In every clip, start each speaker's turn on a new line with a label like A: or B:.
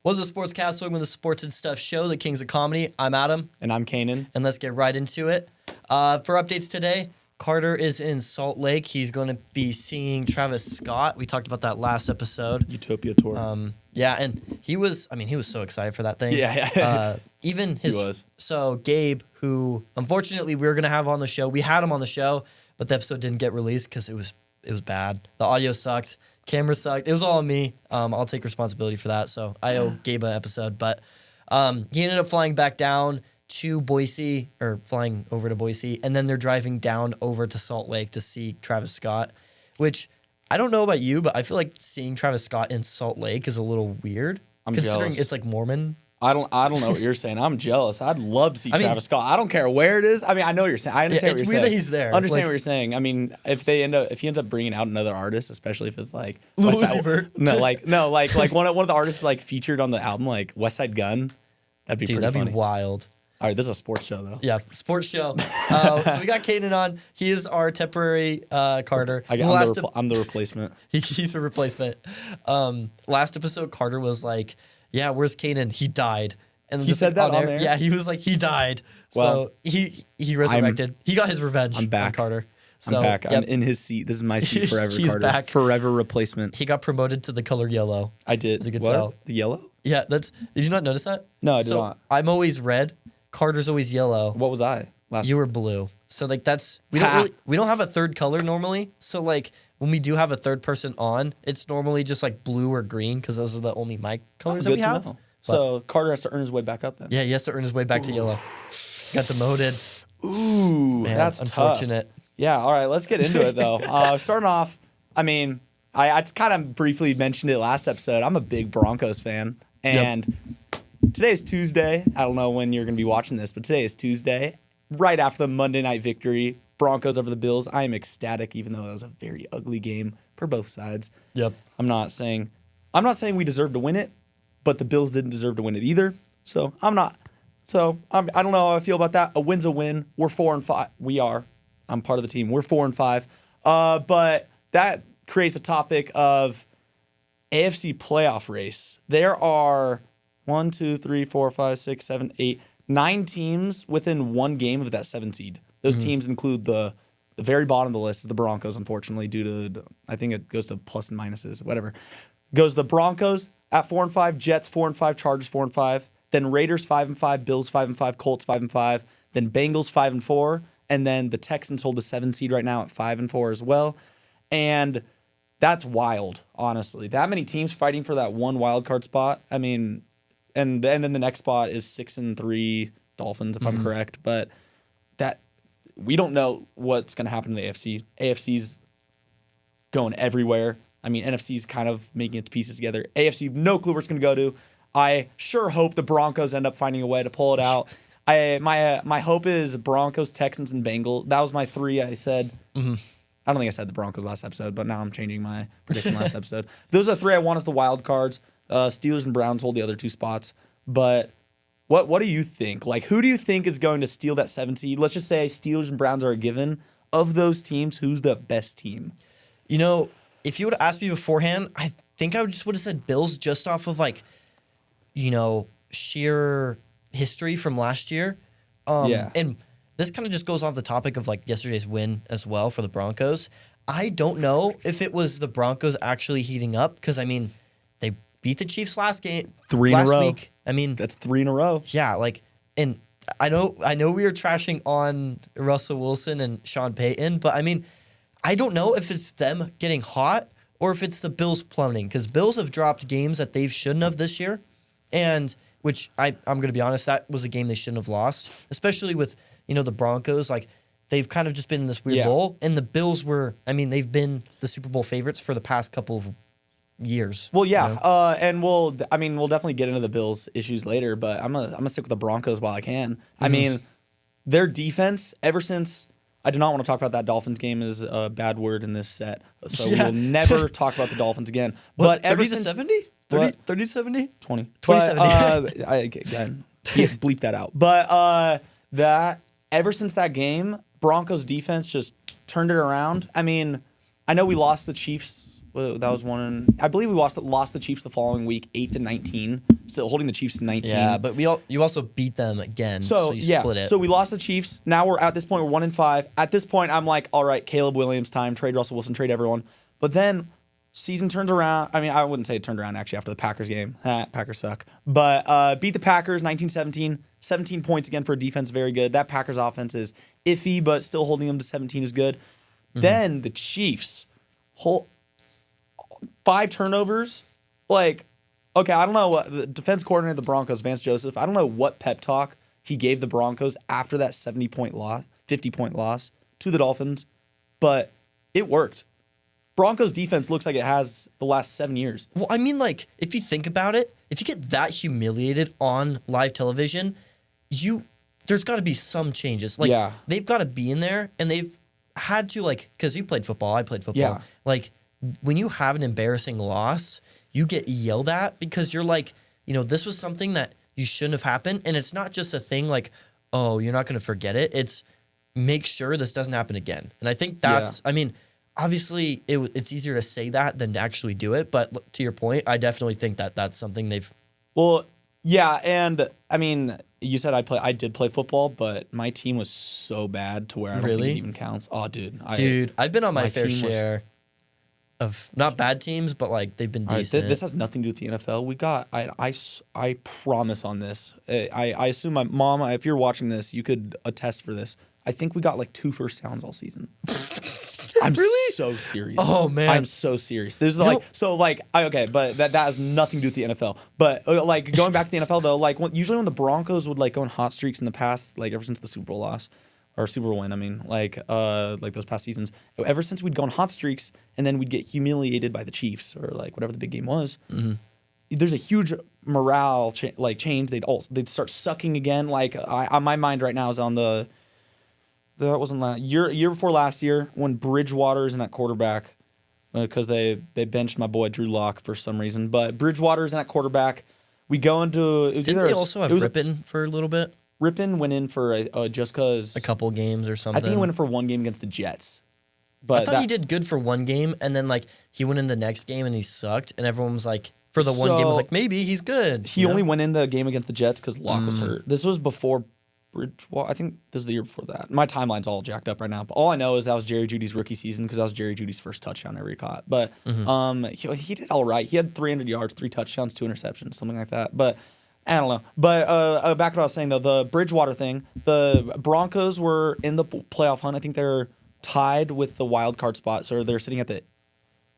A: What's the Sportscast Swing with the Sports and Stuff show, the Kings of Comedy? I'm Adam.
B: And I'm Cainon.
A: And let's get right into it. For updates today, Carter is in Salt Lake. He's going to be seeing Travis Scott. We talked about that last episode.
B: Utopia tour.
A: Yeah, and he was so excited for that thing.
B: Yeah.
A: Even his...
B: He was.
A: So Gabe, who unfortunately we were going to have on the show, we had him on the show, but the episode didn't get released because it was bad. The audio sucked. Camera sucked. It was all on me. I'll take responsibility for that. So I owe Gabe an episode. But he ended up flying back down to Boise, or flying over to Boise, and then they're driving down over to Salt Lake to see Travis Scott, which I don't know about you, but I feel like seeing Travis Scott in Salt Lake is a little weird.
B: I'm
A: considering
B: jealous.
A: It's like Mormon.
B: I don't know what you're saying. I'm jealous. I'd love to see Travis Scott. I don't care where it is. I mean, I know what you're saying. I understand what you're saying.
A: It's weird that he's there.
B: I understand what you're saying. I mean, if he ends up bringing out another artist, especially if it's like
A: Lucifer.
B: like one of the artists like featured on the album, like West Side Gun, that'd be pretty funny.
A: Be wild.
B: All right, this is a sports show though.
A: Yeah, sports show. So we got Cainon on. He is our temporary Carter.
B: I'm the replacement.
A: He's a replacement. Last episode, Carter was like, "Yeah, where's Cainon? He died." And
B: he said that on there.
A: Yeah, he was like, he died.
B: Well,
A: so he resurrected. He got his revenge.
B: I'm back,
A: on Carter. So,
B: I'm back. I'm in his seat. This is my seat forever.
A: He's
B: Carter.
A: back.
B: Forever replacement.
A: He got promoted to the color yellow.
B: I did.
A: As you could
B: what?
A: tell.
B: The yellow?
A: Yeah, did you not notice that?
B: No, I did not.
A: I'm always red. Carter's always yellow.
B: What was I?
A: You were blue. So like we don't have a third color normally. So like when we do have a third person on, it's normally just like blue or green because those are the only mic colors that we have.
B: Know. So Carter has to earn his way back up then.
A: Yeah, he has to earn his way back to yellow. Got demoted.
B: Ooh,
A: man,
B: that's
A: unfortunate.
B: Tough. Yeah, all right, let's get into it though. Starting off, I mean, I kind of briefly mentioned it last episode. I'm a big Broncos fan, and today is Tuesday. I don't know when you're going to be watching this, but today is Tuesday, right after the Monday night victory, Broncos over the Bills. I am ecstatic, even though it was a very ugly game for both sides.
A: Yep.
B: I'm not saying we deserved to win it, but the Bills didn't deserve to win it either. So I don't know how I feel about that. A win's a win. We're 4-5. We are. I'm part of the team. We're 4-5. But that creates a topic of AFC playoff race. There are 1, 2, 3, 4, 5, 6, 7, 8, 9 teams within one game of that 7 seed. Those teams include the very bottom of the list is the Broncos, unfortunately, due to, I think it goes to plus and minuses, whatever. Goes the Broncos at 4-5, Jets 4-5, Chargers 4-5, then Raiders 5-5, Bills 5-5, Colts 5-5, then Bengals 5-4, and then the Texans hold the 7 seed right now at 5-4 as well. And that's wild, honestly. That many teams fighting for that one wild card spot. I mean, and then the next spot is 6-3 Dolphins, if I'm correct. But that we don't know what's going to happen in the AFC. AFC's going everywhere. I mean, NFC's kind of making its pieces together. AFC, no clue where it's going to go to. I sure hope the Broncos end up finding a way to pull it out. My hope is Broncos, Texans, and Bengals. That was my 3 I said. Mm-hmm. I don't think I said the Broncos last episode, but now I'm changing my prediction last episode. Those are the 3 I want as the wild cards. Steelers and Browns hold the other 2 spots. But what do you think? Like, who do you think is going to steal that 7 seed? Let's just say Steelers and Browns are a given. Of those teams, who's the best team?
A: You know, if you would have asked me beforehand, I think I would have said Bills just off of sheer history from last year. And this kind of just goes off the topic of like yesterday's win as well for the Broncos. I don't know if it was the Broncos actually heating up because I mean they beat the Chiefs last week. I mean
B: that's 3 in a row.
A: Yeah, and I know we were trashing on Russell Wilson and Sean Payton, but I mean I don't know if it's them getting hot or if it's the Bills plummeting because Bills have dropped games that they shouldn't have this year, and which I'm going to be honest, that was a game they shouldn't have lost, especially with the Broncos. Like they've kind of just been in this weird bowl, and the Bills they've been the Super Bowl favorites for the past couple of years.
B: Well, yeah, and we'll definitely get into the Bills issues later, but I'm gonna stick with the Broncos while I can. I mean, their defense ever since. I do not want to talk about that Dolphins game is a bad word in this set, so we will never talk about the Dolphins again. But ever since
A: 70? 30-70?
B: 20.
A: 20-70.
B: Again, bleep that out. But that ever since that game, Broncos defense just turned it around. I mean, I know we lost the Chiefs. That was one. I believe we lost the Chiefs the following week, 8-19. still holding the Chiefs to 19.
A: Yeah, but you also beat them again, so you split it.
B: So we lost the Chiefs. Now we're at this point, we're 1-5. At this point, I'm like, all right, Caleb Williams time, trade Russell Wilson, trade everyone. But then season turns around. I mean, I wouldn't say it turned around actually after the Packers game. Packers suck. But beat the Packers 19-17. 17 points again for a defense, very good. That Packers offense is iffy, but still holding them to 17 is good. Then the Chiefs, 5 turnovers. Like, okay, I don't know what the defense coordinator of the Broncos, Vance Joseph, I don't know what pep talk he gave the Broncos after that 70-point loss, 50-point loss to the Dolphins, but it worked. Broncos defense looks like it has the last 7 years.
A: Well, I mean, like, if you think about it, if you get that humiliated on live television, there's got to be some changes. Like, they've got to be in there, and they've had to, like, because you played football, I played football.
B: Yeah.
A: Like, when you have an embarrassing loss, you get yelled at because you're like, this was something that you shouldn't have happened. And it's not just a thing like, oh, you're not going to forget it. It's make sure this doesn't happen again. And I think that's, I mean, obviously it's easier to say that than to actually do it. But to your point, I definitely think that that's something they've.
B: Well, yeah. And I mean, you said I did play football, but my team was so bad to where I don't think it even counts. Oh, dude.
A: I've been on my fair share of not bad teams, but like they've been decent.
B: This has nothing to do with the NFL. We got I promise on this. I assume my mom, if you're watching this, you could attest for this. I think we got like 2 first downs all season. I'm really? So serious.
A: Oh man,
B: I'm so serious. There's okay, but that has nothing to do with the NFL. But like going back to the NFL though, like usually when the Broncos would like go on hot streaks in the past, like ever since the Super Bowl loss. Or Super Bowl win, I mean, like those past seasons. Ever since we'd gone hot streaks, and then we'd get humiliated by the Chiefs or like whatever the big game was. Mm-hmm. There's a huge morale change. They'd start sucking again. Like on my mind right now is on that wasn't last year before last year when Bridgewater's in that quarterback because they benched my boy Drew Lock for some reason. But Bridgewater's in that quarterback. We go into
A: Didn't they also have Rippon for a little bit?
B: Rippon went in for just because
A: a couple games or something.
B: I think he went in for one game against the Jets. But
A: I thought he did good for one game, and then like he went in the next game and he sucked, and everyone was like, for the one game, was like maybe he's good.
B: He only went in the game against the Jets because Locke was hurt. This was before Bridgewater. I think this is the year before that. My timeline's all jacked up right now, but all I know is that was Jerry Jeudy's rookie season because that was Jerry Jeudy's first touchdown ever he caught. But he did all right. He had 300 yards, 3 touchdowns, 2 interceptions, something like that. But I don't know. But back to what I was saying, though, the Bridgewater thing, the Broncos were in the playoff hunt. I think they're tied with the wild card spot. So they're sitting at this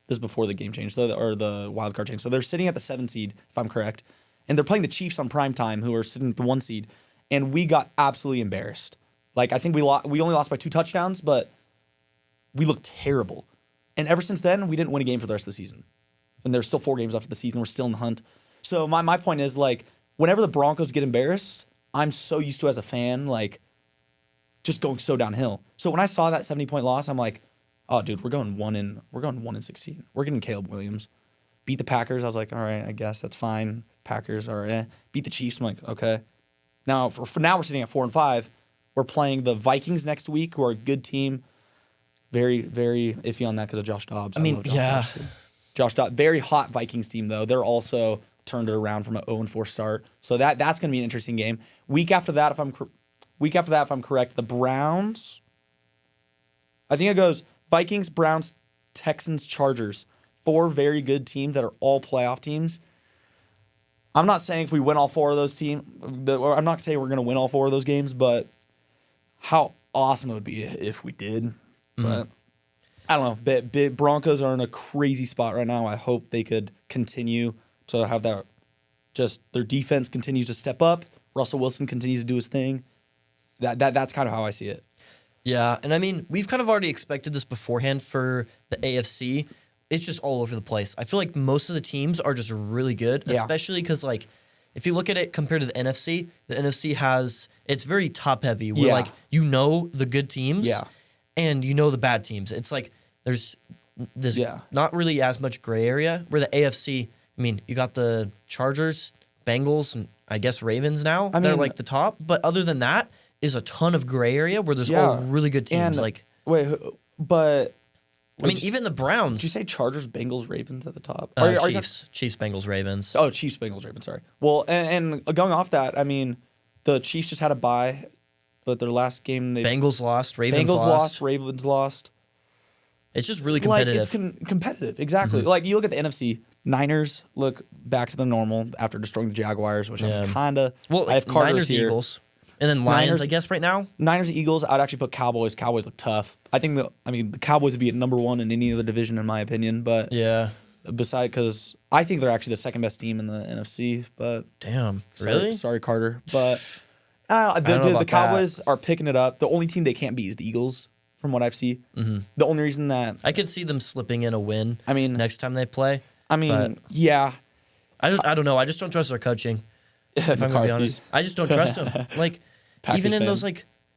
B: is before the game change, or the wild card change. So they're sitting at the 7 seed, if I'm correct. And they're playing the Chiefs on prime time, who are sitting at the 1 seed. And we got absolutely embarrassed. Like, I think we only lost by 2 touchdowns, but we looked terrible. And ever since then, we didn't win a game for the rest of the season. And there's still 4 games left of the season. We're still in the hunt. So my point is, like, whenever the Broncos get embarrassed, I'm so used to as a fan, like, just going so downhill. So when I saw that 70-point loss, I'm like, oh, dude, we're going 1-16. We're getting Caleb Williams. Beat the Packers. I was like, all right, I guess that's fine. Packers are Beat the Chiefs. I'm like, okay. Now for now we're sitting at 4-5. We're playing the Vikings next week, who are a good team. Very, very iffy on that because of Josh Dobbs.
A: I mean, yeah.
B: Josh Dobbs, very hot Vikings team though. They're also turned it around from an 0-4 start. So that's going to be an interesting game. Week after that, if I'm correct, the Browns. I think it goes Vikings, Browns, Texans, Chargers. 4 very good teams that are all playoff teams. I'm not saying if we win all 4 of those teams, I'm not saying we're going to win all 4 of those games, but how awesome it would be if we did. But I don't know. Broncos are in a crazy spot right now. I hope they could continue to have that. Just their defense continues to step up. Russell Wilson continues to do his thing. That's kind of how I see it.
A: Yeah, and I mean, we've kind of already expected this beforehand for the AFC. It's just all over the place. I feel like most of the teams are just really good, especially because, like, if you look at it compared to the NFC it's very top heavy where, like, the good teams and the bad teams. It's like there's not really as much gray area where the AFC, I mean, you got the Chargers, Bengals, and I guess Ravens now. They're like the top. But other than that is a ton of gray area where there's all really good teams.
B: But
A: I mean, even the Browns.
B: Did you say Chargers, Bengals, Ravens at the top?
A: Chiefs, Bengals, Ravens.
B: Oh, Chiefs, Bengals, Ravens. Sorry. Well, and going off that, I mean, the Chiefs just had a bye, but their last game
A: Bengals lost, Ravens
B: lost, Ravens lost.
A: It's just really competitive.
B: It's competitive, exactly. Like you look at the NFC, Niners look back to the normal after destroying the Jaguars, which I'm kind of.
A: Well,
B: I have Carter's
A: Niners,
B: here.
A: Eagles, and then Lions. I guess right now.
B: Niners, Eagles. I'd actually put Cowboys. Cowboys look tough. I think the Cowboys would be at number one in any other division in my opinion. But
A: yeah,
B: because I think they're actually the second best team in the NFC. But
A: damn,
B: really? Sorry, Carter. But the Cowboys are picking it up. The only team they can't beat is the Eagles. From what I've seen, the only reason that
A: I could see them slipping in a win.
B: I mean,
A: next time they play.
B: I mean, yeah.
A: I don't know. I just don't trust their coaching. If I'm gonna be honest, I just don't trust them. Like even in those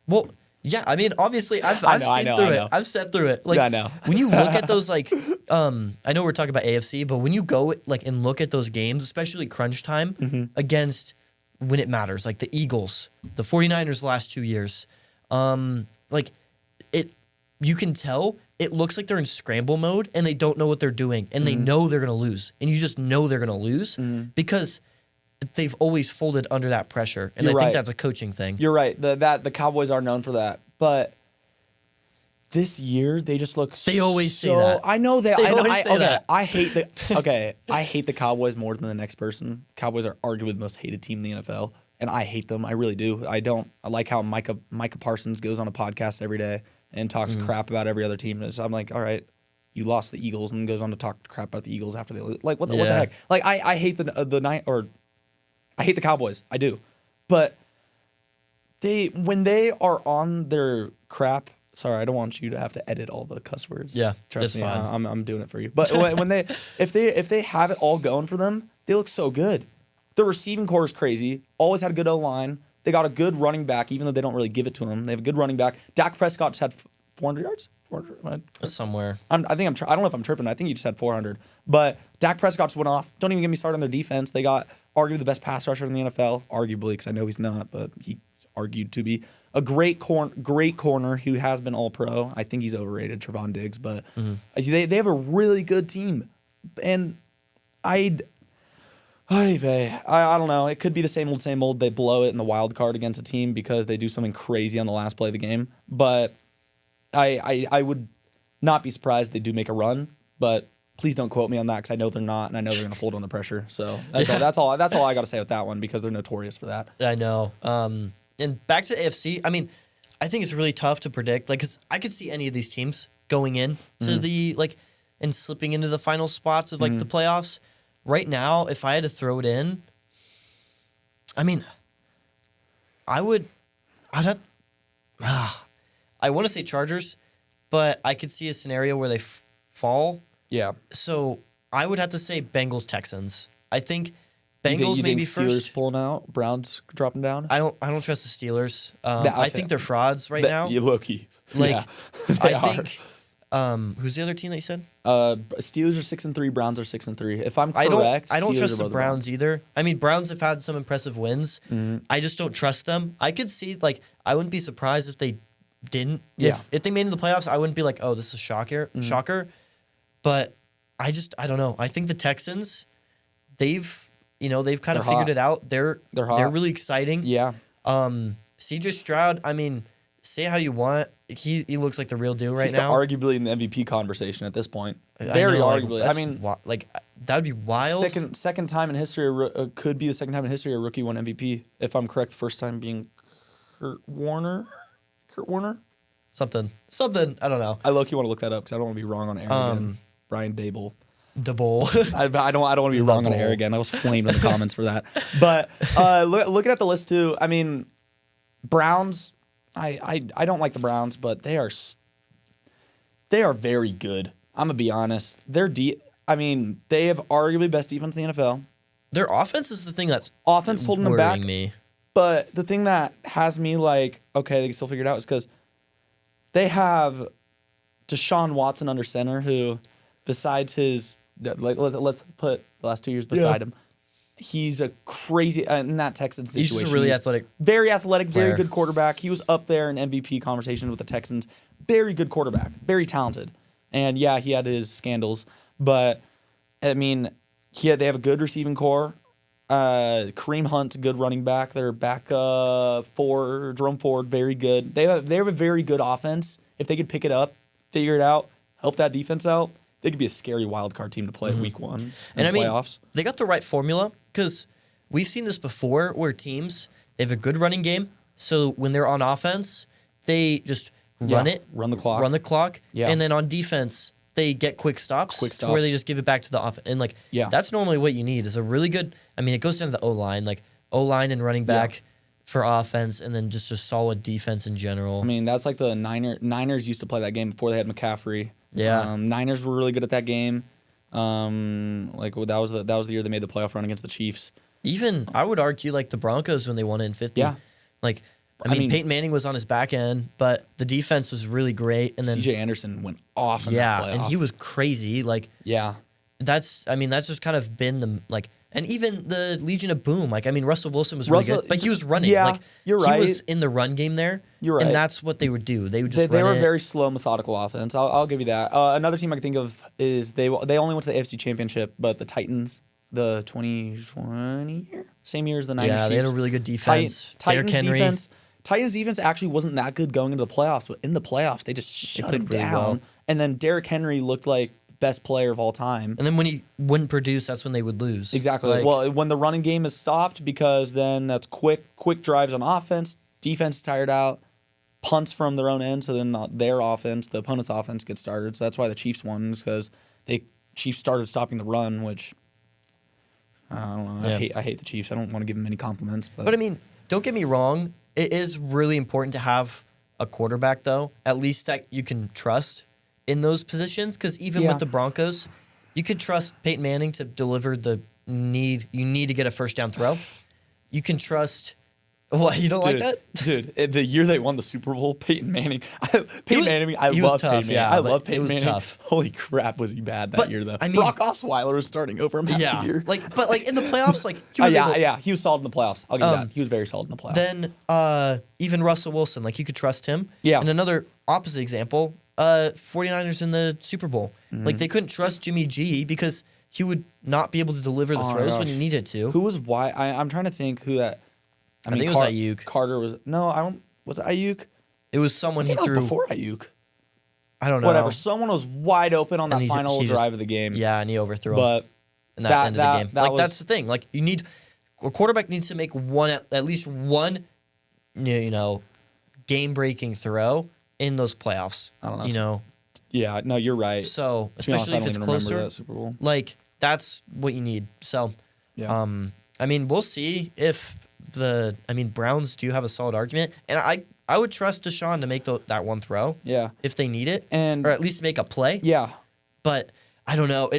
A: well, yeah. I mean, obviously, I've seen through it. I've sat through it. Like
B: I know.
A: When you look at those, like, I know we're talking about AFC, but when you go and look at those games, especially crunch time against when it matters, like the Eagles, the 49ers the last 2 years, you can tell it looks like they're in scramble mode and they don't know what they're doing and they know they're going to lose. And you just know they're going to lose because they've always folded under that pressure. And I think that's a coaching thing.
B: You're right. The Cowboys are known for that. But this year they just look
A: They always say that.
B: I know that.
A: They always say that.
B: I hate the Cowboys more than the next person. Cowboys are arguably the most hated team in the NFL. And I hate them. I really do. I like how Micah Parsons goes on a podcast every day and talks crap about every other team. So I'm like, all right, you lost the Eagles, and goes on to talk crap about the Eagles after they lose. Like, what the heck? Like, I hate I hate the Cowboys. I do, but when they are on their crap. Sorry, I don't want you to have to edit all the cuss words.
A: Yeah,
B: trust me,
A: fine.
B: I'm doing it for you. But if they have it all going for them, they look so good. The receiving core is crazy. Always had a good O-line. They got a good running back, even though they don't really give it to him. They have a good running back. Dak Prescott just had 400 yards? 400?
A: Somewhere.
B: I don't know if I'm tripping. I think he just had 400. But Dak Prescott just went off. Don't even get me started on their defense. They got arguably the best pass rusher in the NFL. Arguably, because I know he's not, but he's argued to be. A great corner who has been all-pro. I think he's overrated, Trevon Diggs. But they have a really good team. And I don't know. It could be the same old. They blow it in the wild card against a team because they do something crazy on the last play of the game. But I would not be surprised they do make a run. But please don't quote me on that because I know they're not, and I know they're going to fold under pressure. So that's all I got to say with that one because they're notorious for that.
A: I know. And back to AFC. I mean, I think it's really tough to predict. Like, 'cause I could see any of these teams going in to the and slipping into the final spots of the playoffs. Right now, if I had to throw it in, I mean, I want to say Chargers, but I could see a scenario where they fall.
B: Yeah.
A: So I would have to say Bengals Texans. I think Bengals maybe
B: Steelers
A: first.
B: Pulling out, Browns dropping down.
A: I don't trust the Steelers. I think they're frauds right now.
B: You low-key.
A: I think. Who's the other team that you said?
B: Steelers are 6-3. Browns are 6-3. If I'm correct,
A: I don't
B: Steelers
A: trust
B: are
A: the Browns either. I mean, Browns have had some impressive wins. I just don't trust them. I could see I wouldn't be surprised if they didn't.
B: Yeah.
A: If they made it in the playoffs, I wouldn't be like, oh, this is a shocker. But I don't know. I think the Texans, they've kind of figured it out. They're really exciting.
B: Yeah.
A: CJ Stroud, I mean, say how you want. He looks like the real deal right now.
B: Arguably in the MVP conversation at this point. Very arguably.
A: That'd be wild.
B: Second time in history, could be the second time in history a rookie won MVP. If I'm correct, first time being Kurt Warner?
A: Something. I don't know.
B: I low-key want to look that up because I don't want to be wrong on air again. Brian Dable.
A: I
B: don't want to be wrong on air again. I was flamed in the comments for that. But looking at the list too, I mean, Browns. I don't like the Browns, but they are very good. I'm gonna be honest. They have arguably best defense in the NFL.
A: Their offense is the thing that's
B: holding them back.
A: Me.
B: But the thing that has me like, okay, they can still figure it out, is because they have Deshaun Watson under center, who, besides his, let's put the last 2 years beside him. He's a crazy in that Texans situation.
A: He's just a really athletic,
B: very athletic, player. Very good quarterback. He was up there in MVP conversations with the Texans. Very good quarterback, very talented. And yeah, he had his scandals, but I mean, they have a good receiving core. Kareem Hunt's a good running back. Their back four, Jerome Ford, very good. They have a very good offense. If they could pick it up, figure it out, help that defense out, they could be a scary wild card team to play at week 1 in the playoffs.
A: They got the right formula because we've seen this before where teams, they have a good running game. So when they're on offense, they just run the clock.
B: Yeah.
A: And then on defense, they get quick stops where they just give it back to the offense. And that's normally what you need is a really good, it goes down to the O-line, O-line and running back for offense, and then just a solid defense in general.
B: That's like the Niners used to play that game before they had McCaffrey.
A: Yeah.
B: Niners were really good at that game. That was the year they made the playoff run against the Chiefs.
A: Even, I would argue, the Broncos when they won it in 50.
B: Yeah.
A: Peyton Manning was on his back end, but the defense was really great. And then
B: C.J. Anderson went off in that playoff.
A: And he was crazy. That's just kind of been the, and even the Legion of Boom. Russell Wilson was really good, but he was running.
B: Yeah, you're right.
A: He was in the run game there.
B: You're right.
A: And that's what they would do. They would just
B: They were a very slow, methodical offense. I'll give you that. Another team I can think of is they only went to the AFC Championship, but the Titans, the 2020 year, same year as the Niners.
A: Yeah, they had a really good defense.
B: Titans defense actually wasn't that good going into the playoffs, but in the playoffs they just shut him down. Well. And then Derrick Henry looked like the best player of all time.
A: And then when he wouldn't produce, that's when they would lose.
B: Exactly. Well, when the running game is stopped, because then that's quick drives on offense, defense is tired out, punts from their own end, so then their offense, the opponent's offense, gets started. So that's why the Chiefs won, because Chiefs started stopping the run, which I don't know. Yeah. I hate the Chiefs. I don't want to give them any compliments. But
A: don't get me wrong. It is really important to have a quarterback, though, at least that you can trust in those positions. Because even with the Broncos, you could trust Peyton Manning to deliver you need to get a first down throw. You can trust. What, you don't like that?
B: Dude, the year they won the Super Bowl, Peyton Manning. I love Peyton Manning. I love Peyton Manning.
A: Tough.
B: Holy crap, was he bad that year, though. Brock Osweiler was starting over him half the year.
A: But in the playoffs, he was
B: he was solid in the playoffs. I'll give you that. He was very solid in the playoffs.
A: Then even Russell Wilson, you could trust him.
B: Yeah.
A: And another opposite example, 49ers in the Super Bowl. Mm-hmm. They couldn't trust Jimmy G because he would not be able to deliver the throws when he needed to.
B: Who was why? I'm trying to think who that.
A: I think it was Ayuk.
B: Carter was was it Ayuk?
A: It was someone he threw
B: before Ayuk.
A: I don't know.
B: Whatever. Someone was wide open on that final drive of the game.
A: Yeah, and he overthrew him.
B: But
A: in that end of the game, that's the thing. You need a quarterback needs to make at least one, game-breaking throw in those playoffs.
B: I don't know. Yeah, no, you're right.
A: So especially if it's closer, that Super Bowl. That's what you need. So, we'll see if. Browns do have a solid argument, and I would trust Deshaun to make that one throw.
B: Yeah,
A: if they need it,
B: or
A: at least make a play.
B: Yeah,
A: but I don't know.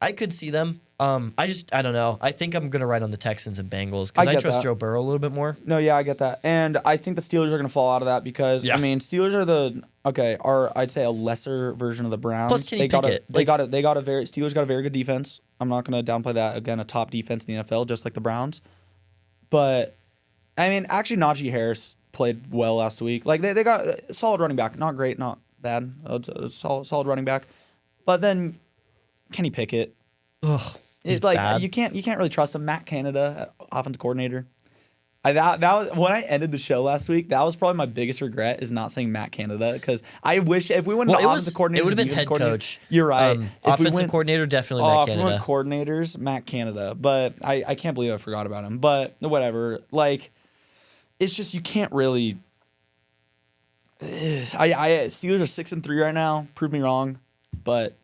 A: I could see them. I don't know. I think I'm gonna ride on the Texans and Bengals because I trust Joe Burrow a little bit more.
B: No, yeah, I get that, and I think the Steelers are gonna fall out of that because Steelers are I'd say a lesser version of the Browns.
A: Plus, Kenny Pickett.
B: Steelers got a very good defense. I'm not gonna downplay that. Again, a top defense in the NFL, just like the Browns. But, actually, Najee Harris played well last week. They got a solid running back. Not great, not bad. A solid running back. But then Kenny Pickett.
A: He's bad.
B: You can't really trust him. Matt Canada, offensive coordinator. That was when I ended the show last week. That was probably my biggest regret is not saying Matt Canada because I wish if we went to offensive coordinator,
A: it would have been head coach.
B: You're right.
A: Offensive coordinator definitely Matt Canada.
B: If we went coordinators, Matt Canada. But I can't believe I forgot about him. But whatever. It's just you can't really. Steelers are 6-3 right now. Prove me wrong, but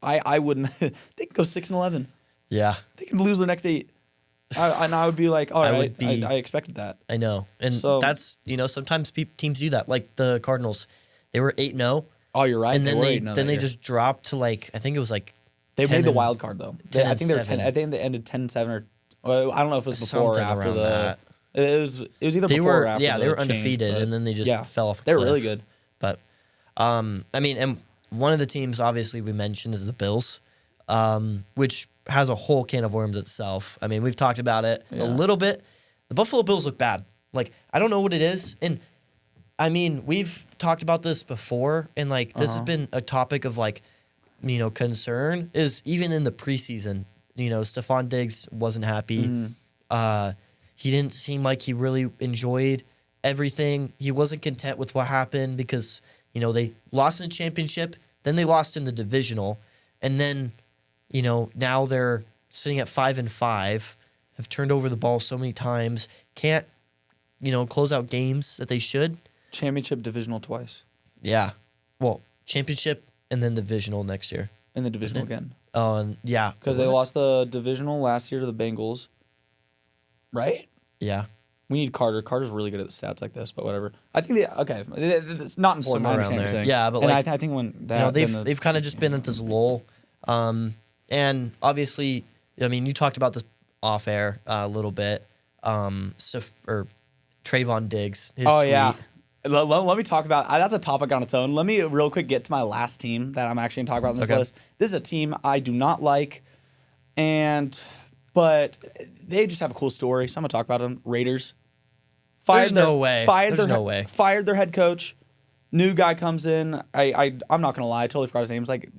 B: I wouldn't. They can go 6-11.
A: Yeah,
B: they can lose their next 8. I would be like, all right, I expected that.
A: I know. And that's, sometimes teams do that. Like the Cardinals, they were 8-0.
B: Oh, you're right.
A: And then they just dropped to I think it was
B: they made the wild card though. I think they were 10. I think they ended 10-7 or I don't know if it was before or after the. It was either before or after.
A: Yeah, they were undefeated, and then they just fell off.
B: They were really good.
A: But, and one of the teams obviously we mentioned is the Bills, which has a whole can of worms itself. We've talked about it a little bit. The Buffalo Bills look bad. I don't know what it is, and I mean, we've talked about this before, and like this has been a topic of like, concern is even in the preseason. Stephon Diggs wasn't happy. He didn't seem like he really enjoyed everything. He wasn't content with what happened because they lost in the championship, then they lost in the divisional, and then now they're sitting at 5-5, have turned over the ball so many times, can't close out games that they should.
B: Championship, divisional twice.
A: Yeah. Well, championship and then divisional next year.
B: And the divisional again.
A: Yeah.
B: Because they lost the divisional last year to the Bengals. Right?
A: Yeah.
B: We need Carter. Carter's really good at the stats like this, but whatever. I think it's not important.
A: Somewhere
B: I understand
A: around
B: what you're
A: there.
B: saying.
A: Yeah, but
B: and
A: like,
B: I think when that
A: they've kind of just been at this lull. And obviously, I mean, you talked about this off air a little bit. Or Trayvon Diggs. His tweet.
B: Yeah. Let me talk about that's a topic on its own. Let me real quick get to my last team that I'm actually going to talk about in this list. This is a team I do not like, but they just have a cool story, so I'm going to talk about them. Raiders.
A: There's no way.
B: Fired their head coach. New guy comes in. I'm not going to lie. I totally forgot his name. It's like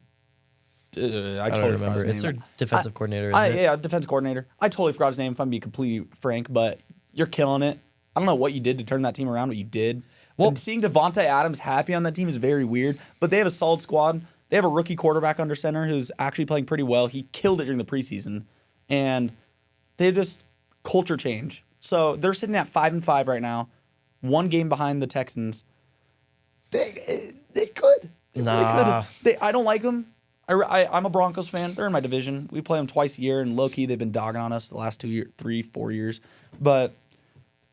B: I totally forgot his name.
A: It's their defensive coordinator, isn't it?
B: Yeah, defensive coordinator. I totally forgot his name, if I'm being completely frank, but you're killing it. I don't know what you did to turn that team around, but you did. Well, and seeing Devontae Adams happy on that team is very weird, but they have a solid squad. They have a rookie quarterback under center who's actually playing pretty well. He killed it during the preseason, and they just culture change. So they're sitting at 5-5 right now, one game behind the Texans. They could. They really could. I don't like them. I'm a Broncos fan. They're in my division. We play them twice a year, and low-key, they've been dogging on us the last 3-4 years. But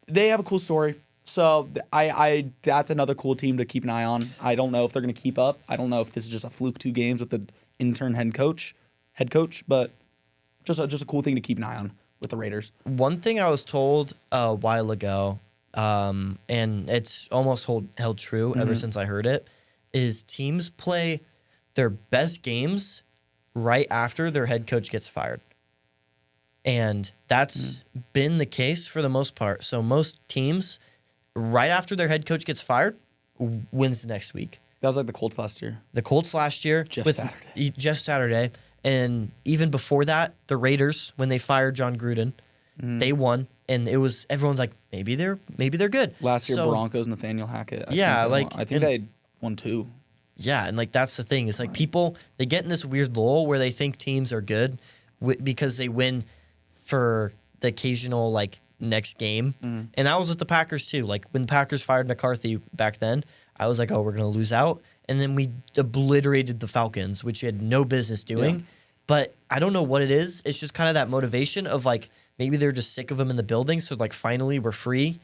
B: they have a cool story. So that's another cool team to keep an eye on. I don't know if they're going to keep up. I don't know if this is just a fluke 2 games with the intern head coach, but just a cool thing to keep an eye on with the Raiders.
A: One thing I was told a while ago, and it's almost held true ever since I heard it, is teams play their best games right after their head coach gets fired. And that's been the case for the most part. So most teams, right after their head coach gets fired, wins the next week.
B: That was like the Colts last year.
A: Jeff Saturday. And even before that, the Raiders, when they fired John Gruden, they won. And it was everyone's like, maybe they're good.
B: Last year, Broncos, Nathaniel Hackett. I think they won 2.
A: Yeah, and like that's the thing. It's like people, they get in this weird lull where they think teams are good because they win for the occasional like next game. And that was with the Packers too. Like when the Packers fired McCarthy back then, I was like, oh, we're going to lose out. And then we obliterated the Falcons, which we had no business doing. Yeah. But I don't know what it is. It's just kind of that motivation of like maybe they're just sick of them in the building. So like finally we're free.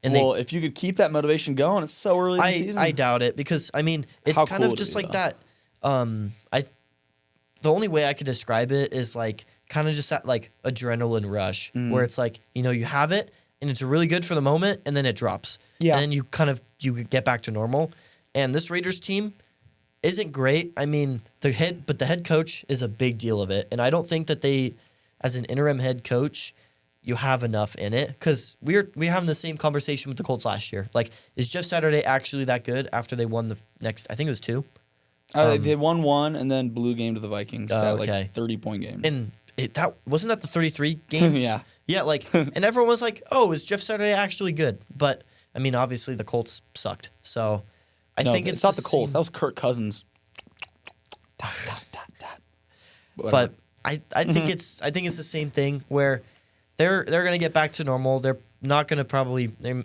A: And
B: if you could keep that motivation going, it's so early in the season.
A: I doubt it because I mean it's
B: How
A: kind
B: cool
A: of just like
B: though?
A: that. The only way I could describe it is like kind of just that like adrenaline rush where it's like you have it and it's really good for the moment and then it drops.
B: Yeah.
A: And then you get back to normal. And this Raiders team isn't great. I mean the head coach is a big deal of it, and I don't think that they, as an interim head coach, you have enough in it because we're having the same conversation with the Colts last year. Like, is Jeff Saturday actually that good after they won the next? I think it was 2.
B: They won 1 and then blew game to the Vikings. That like 30-point game.
A: And that wasn't that the 33 game.
B: Yeah.
A: Yeah, like, and everyone was like, "Oh, is Jeff Saturday actually good?" But I mean, obviously the Colts sucked. So I think it's
B: not the Colts. That was Kirk Cousins.
A: But I think it's the same thing where they're gonna get back to normal. They're not gonna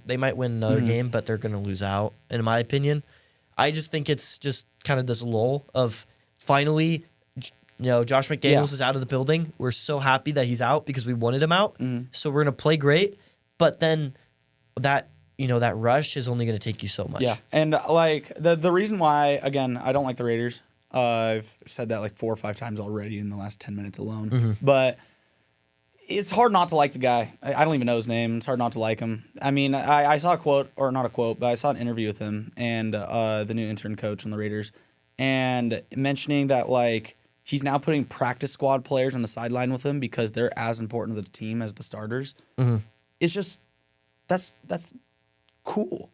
A: they might win another game, but they're gonna lose out. In my opinion, I just think it's just kind of this lull of finally, Josh McDaniels is out of the building. We're so happy that he's out because we wanted him out. So we're gonna play great, but then that that rush is only gonna take you so much.
B: Yeah, and like the reason why, again, I don't like the Raiders. I've said that like 4 or 5 times already in the last 10 minutes alone. But it's hard not to like the guy. I don't even know his name. It's hard not to like him. I mean, I saw a quote, or not a quote, but I saw an interview with him and the new intern coach on the Raiders, and mentioning that like he's now putting practice squad players on the sideline with him because they're as important to the team as the starters. It's just that's cool.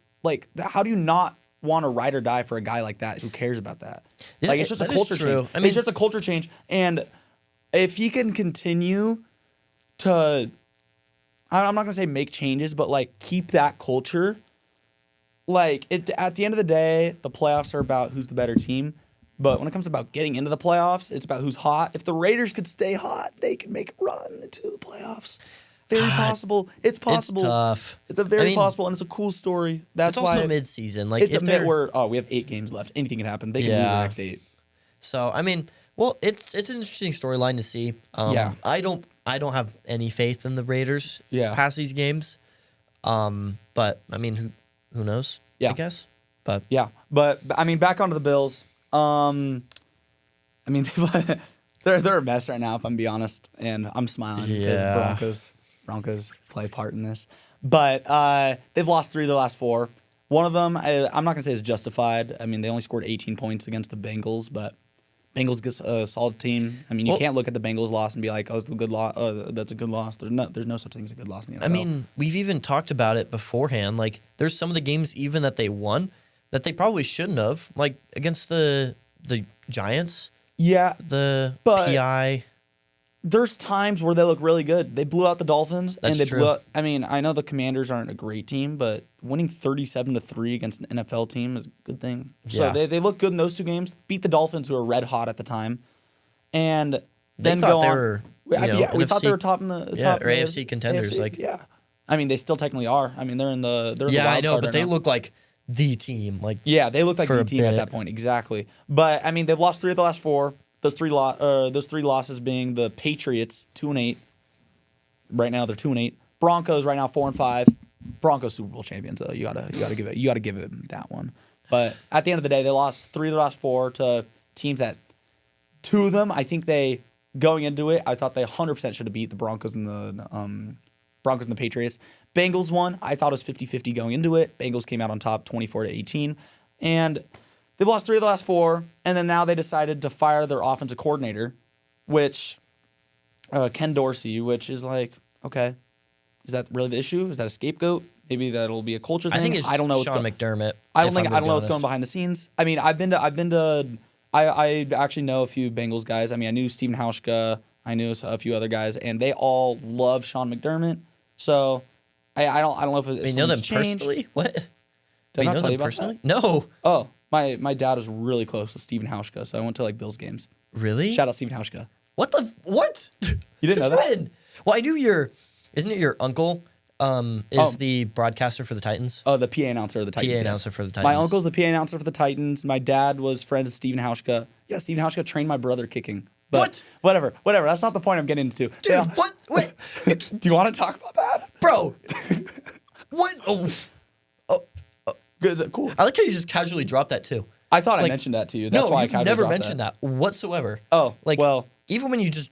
B: how do you not want to ride or die for a guy like that who cares about that?
A: Yeah,
B: Like, it's just a
A: that is
B: culture
A: true.
B: change.
A: I mean,
B: it's just a culture change. And if he can continue to, I'm not going to say make changes, but, like, keep that culture, like, at the end of the day, the playoffs are about who's the better team. But when it comes about getting into the playoffs, it's about who's hot. If the Raiders could stay hot, they could make a run into the playoffs. Very possible. It's possible.
A: It's tough.
B: It's a very possible, and it's a cool story. That's
A: it's
B: why
A: also mid-season. Like,
B: it's
A: if
B: a mid where we have 8 games left. Anything can happen. They can lose the next 8.
A: So I mean, well, it's an interesting storyline to see. I don't have any faith in the Raiders past these games. But I mean, who knows?
B: Yeah.
A: I guess. But
B: but I mean, back onto the Bills. I mean, they're a mess right now, if I'm being honest, and I'm smiling because Broncos play a part in this. But they've lost 3 of their last 4. One of them, I'm not gonna say is justified. I mean, they only scored 18 points against the Bengals, but Bengals get a solid team. I mean, you can't look at the Bengals loss and be like, "Oh, it's a good loss. Oh, that's a good loss." There's no such thing as a good loss in the NFL.
A: I mean, we've even talked about it beforehand. Like, there's some of the games even that they won that they probably shouldn't have. Like against the Giants.
B: Yeah,
A: but PI.
B: There's times where they look really good. They blew out the Dolphins,
A: That's
B: and they
A: true.
B: blew out. I mean, I know the Commanders aren't a great team, but winning 37-3 against an NFL team is a good thing. So they look good in those 2 games. Beat the Dolphins, who were red hot at the time, and then
A: thought
B: go
A: they
B: on.
A: were,
B: We thought they were top in the top
A: or AFC contenders.
B: AFC, I mean, they still technically are. I mean, they're in the wild
A: I know,
B: card
A: but
B: right
A: they
B: now.
A: look like the team. Like,
B: they look like
A: for
B: the
A: a
B: team at
A: bit.
B: that point, exactly. But I mean, they've lost 3 of the last 4. Those 3 losses being the Patriots 2-8. Right now they're 2-8. Broncos right now 4-5. Broncos Super Bowl champions. So you gotta give it that one. But at the end of the day, they lost 3 of the last 4 to teams that 2 of them. I think they going into it, I thought they 100% should have beat the Broncos and the Patriots. Bengals won. I thought it was 50-50 going into it. Bengals came out on top 24-18, and they've lost 3 of the last 4, and then now they decided to fire their offensive coordinator, which Ken Dorsey, which is like, okay, is that really the issue? Is that a scapegoat? Maybe that'll be a culture thing.
A: I think it's
B: I don't know
A: Sean McDermott.
B: I don't know what's going behind the scenes. I mean, I actually know a few Bengals guys. I mean, I knew Steven Hauschka. I knew a few other guys, and they all love Sean McDermott. So I don't know if it's
A: You know them
B: changed.
A: personally? What?
B: Did I not
A: know
B: tell you
A: them
B: about
A: personally?
B: that?
A: No.
B: Oh, my dad was really close to Steven Hauschka, so I went to like Bills games.
A: Really?
B: Shout out Steven Hauschka.
A: What the what?
B: You didn't know that?
A: When? Well, I knew isn't it your uncle? Is the broadcaster for the Titans?
B: Oh, the PA announcer of the Titans.
A: PA
B: yes.
A: announcer for the Titans.
B: My uncle's the PA announcer for the Titans. My dad was friends with Steven Hauschka. Yeah, Steven Hauschka trained my brother kicking. But
A: What?
B: Whatever. That's not the point I'm getting into.
A: Dude,
B: Yeah.
A: what? Wait.
B: Do you want to talk about that?
A: Bro. What? Oh.
B: Good. Cool.
A: I like how you just casually dropped that too.
B: I thought I mentioned that to you. That's
A: no,
B: why
A: you've
B: I casually
A: never
B: dropped
A: mentioned that whatsoever.
B: Oh,
A: like,
B: well,
A: even when you just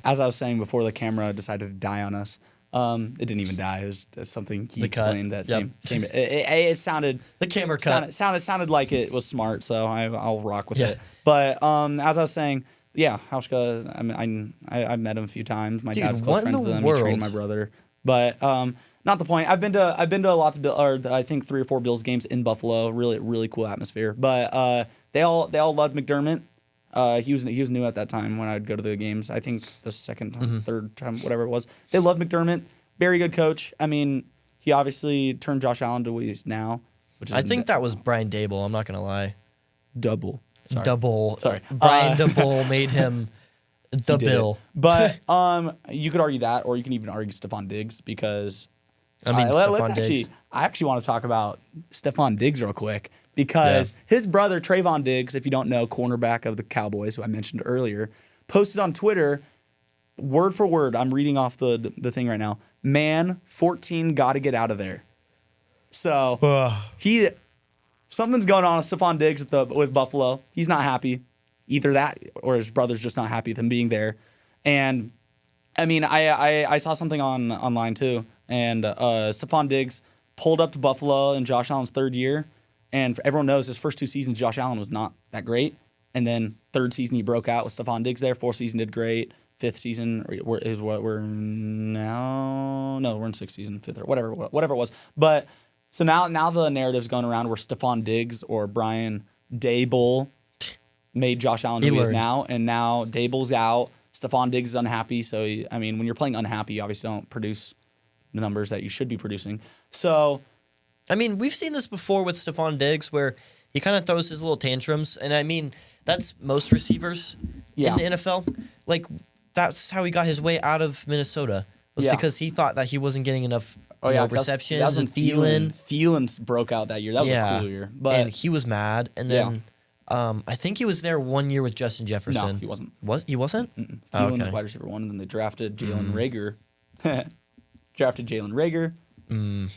B: as I was saying before the camera decided to die on us, it didn't even die. It was something he
A: The cut.
B: explained that
A: Yep.
B: same. It sounded
A: the camera cut.
B: sounded like it was smart, so I'll rock with it. But as I was saying, yeah, Hauschka. I mean, I've met him a few times. My dad's close
A: what in
B: friends
A: the
B: with him.
A: world?
B: He trained my brother. But not the point. I've been to lots of I think 3 or 4 Bills games in Buffalo. Really really cool atmosphere. But they all loved McDermott. He was new at that time when I'd go to the games. I think the second time, third time, whatever it was. They loved McDermott. Very good coach. I mean, he obviously turned Josh Allen to what he is now. Which is
A: I think that was Brian Dable. I'm not gonna lie.
B: double. Sorry.
A: Double.
B: Sorry.
A: Brian Dable made him the
B: Did
A: Bill.
B: it. But you could argue that, or you can even argue Stephon Diggs because
A: I mean, Stephon Diggs.
B: I actually want to talk about Stephon Diggs real quick because his brother Trayvon Diggs, if you don't know, cornerback of the Cowboys, who I mentioned earlier, posted on Twitter, word for word. I'm reading off the thing right now. Man, 14, got to get out of there. So something's going on with Stephon Diggs with Buffalo. He's not happy. Either that or his brother's just not happy with him being there. And I mean, I saw something online too. And Stephon Diggs pulled up to Buffalo in Josh Allen's 3rd year. And everyone knows his first 2 seasons, Josh Allen was not that great. And then 3rd season, he broke out with Stephon Diggs there. 4th season did great. 5th season is what we're now. No, we're in 6th season, 5th or whatever it was. But So now the narrative's going around where Stephon Diggs or Brian Daboll made Josh Allen who he is now, and now Daboll's out. Stephon Diggs is unhappy. So, when you're playing unhappy, you obviously don't produce the numbers that you should be producing. So,
A: we've seen this before with Stephon Diggs where he kind of throws his little tantrums. And, that's most receivers in the NFL. Like, that's how he got his way out of Minnesota was because he thought that he wasn't getting enough receptions.
B: That was when
A: Thielen.
B: Thielen broke out that year. That was a cool year.
A: And he was mad. And then I think he was there 1 year with Justin Jefferson.
B: No, he wasn't.
A: He wasn't?
B: Thielen was wide receiver 1, and then they drafted Jalen Reagor.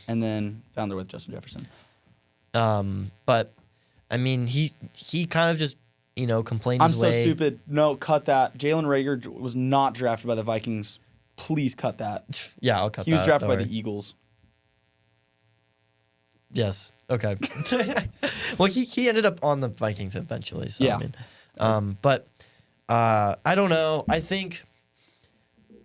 B: And then found her with Justin Jefferson.
A: But, he kind of just, complained
B: I'm
A: his
B: so
A: way.
B: stupid. No, cut that. Jalen Reagor was not drafted by the Vikings. Please cut that.
A: Yeah, I'll cut that.
B: He was drafted by the Eagles.
A: Yes. Okay. Well, he ended up on the Vikings eventually. So,
B: yeah.
A: But I don't know. I think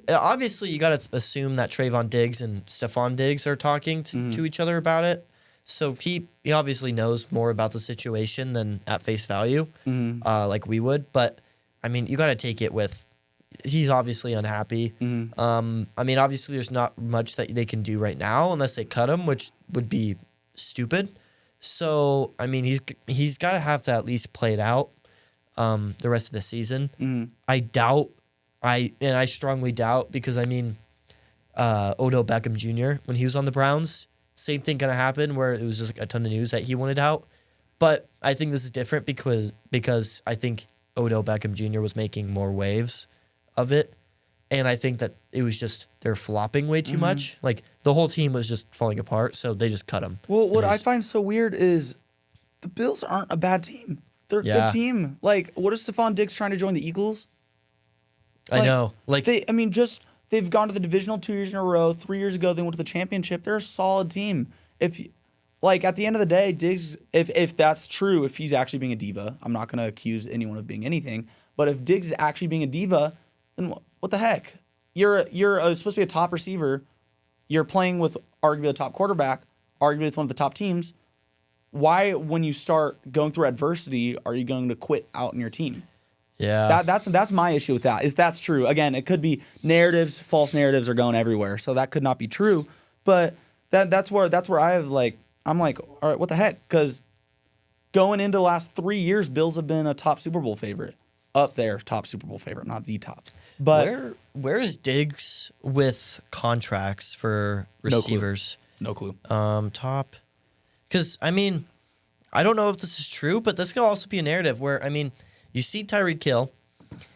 A: obviously you got to assume that Trayvon Diggs and Stephon Diggs are talking to each other about it. So he obviously knows more about the situation than at face value, like we would. But you got to take it with. He's obviously unhappy. Obviously there's not much that they can do right now unless they cut him, which would be stupid. So he's got to have to at least play it out the rest of the season. I strongly doubt because Odell Beckham Jr. when he was on the Browns, same thing gonna happen where it was just a ton of news that he wanted out. But I think this is different because I think Odell Beckham Jr. was making more waves of it. And I think that it was just they're flopping way too much. Like the whole team was just falling apart, so they just cut him.
B: Well, what I find so weird is the Bills aren't a bad team. They're a good team. Like, what is Stephon Diggs trying to join the Eagles?
A: I know. Like
B: they've gone to the divisional 2 years in a row. 3 years ago, they went to the championship. They're a solid team. At the end of the day, Diggs, if that's true, if he's actually being a diva, I'm not going to accuse anyone of being anything. But if Diggs is actually being a diva, then what the heck? You're supposed to be a top receiver. You're playing with arguably the top quarterback, arguably with one of the top teams. Why, when you start going through adversity, are you going to quit out in your team?
A: Yeah,
B: that's my issue with that. Is that's true? Again, it could be narratives. False narratives are going everywhere, so that could not be true. But that's where I'm like, all right, what the heck? Because going into the last 3 years, Bills have been a top Super Bowl favorite. Up there, top Super Bowl favorite, not the top. But
A: where is Diggs with contracts for receivers?
B: No clue.
A: Top, because I don't know if this is true, but this could also be a narrative where you see Tyreek Hill,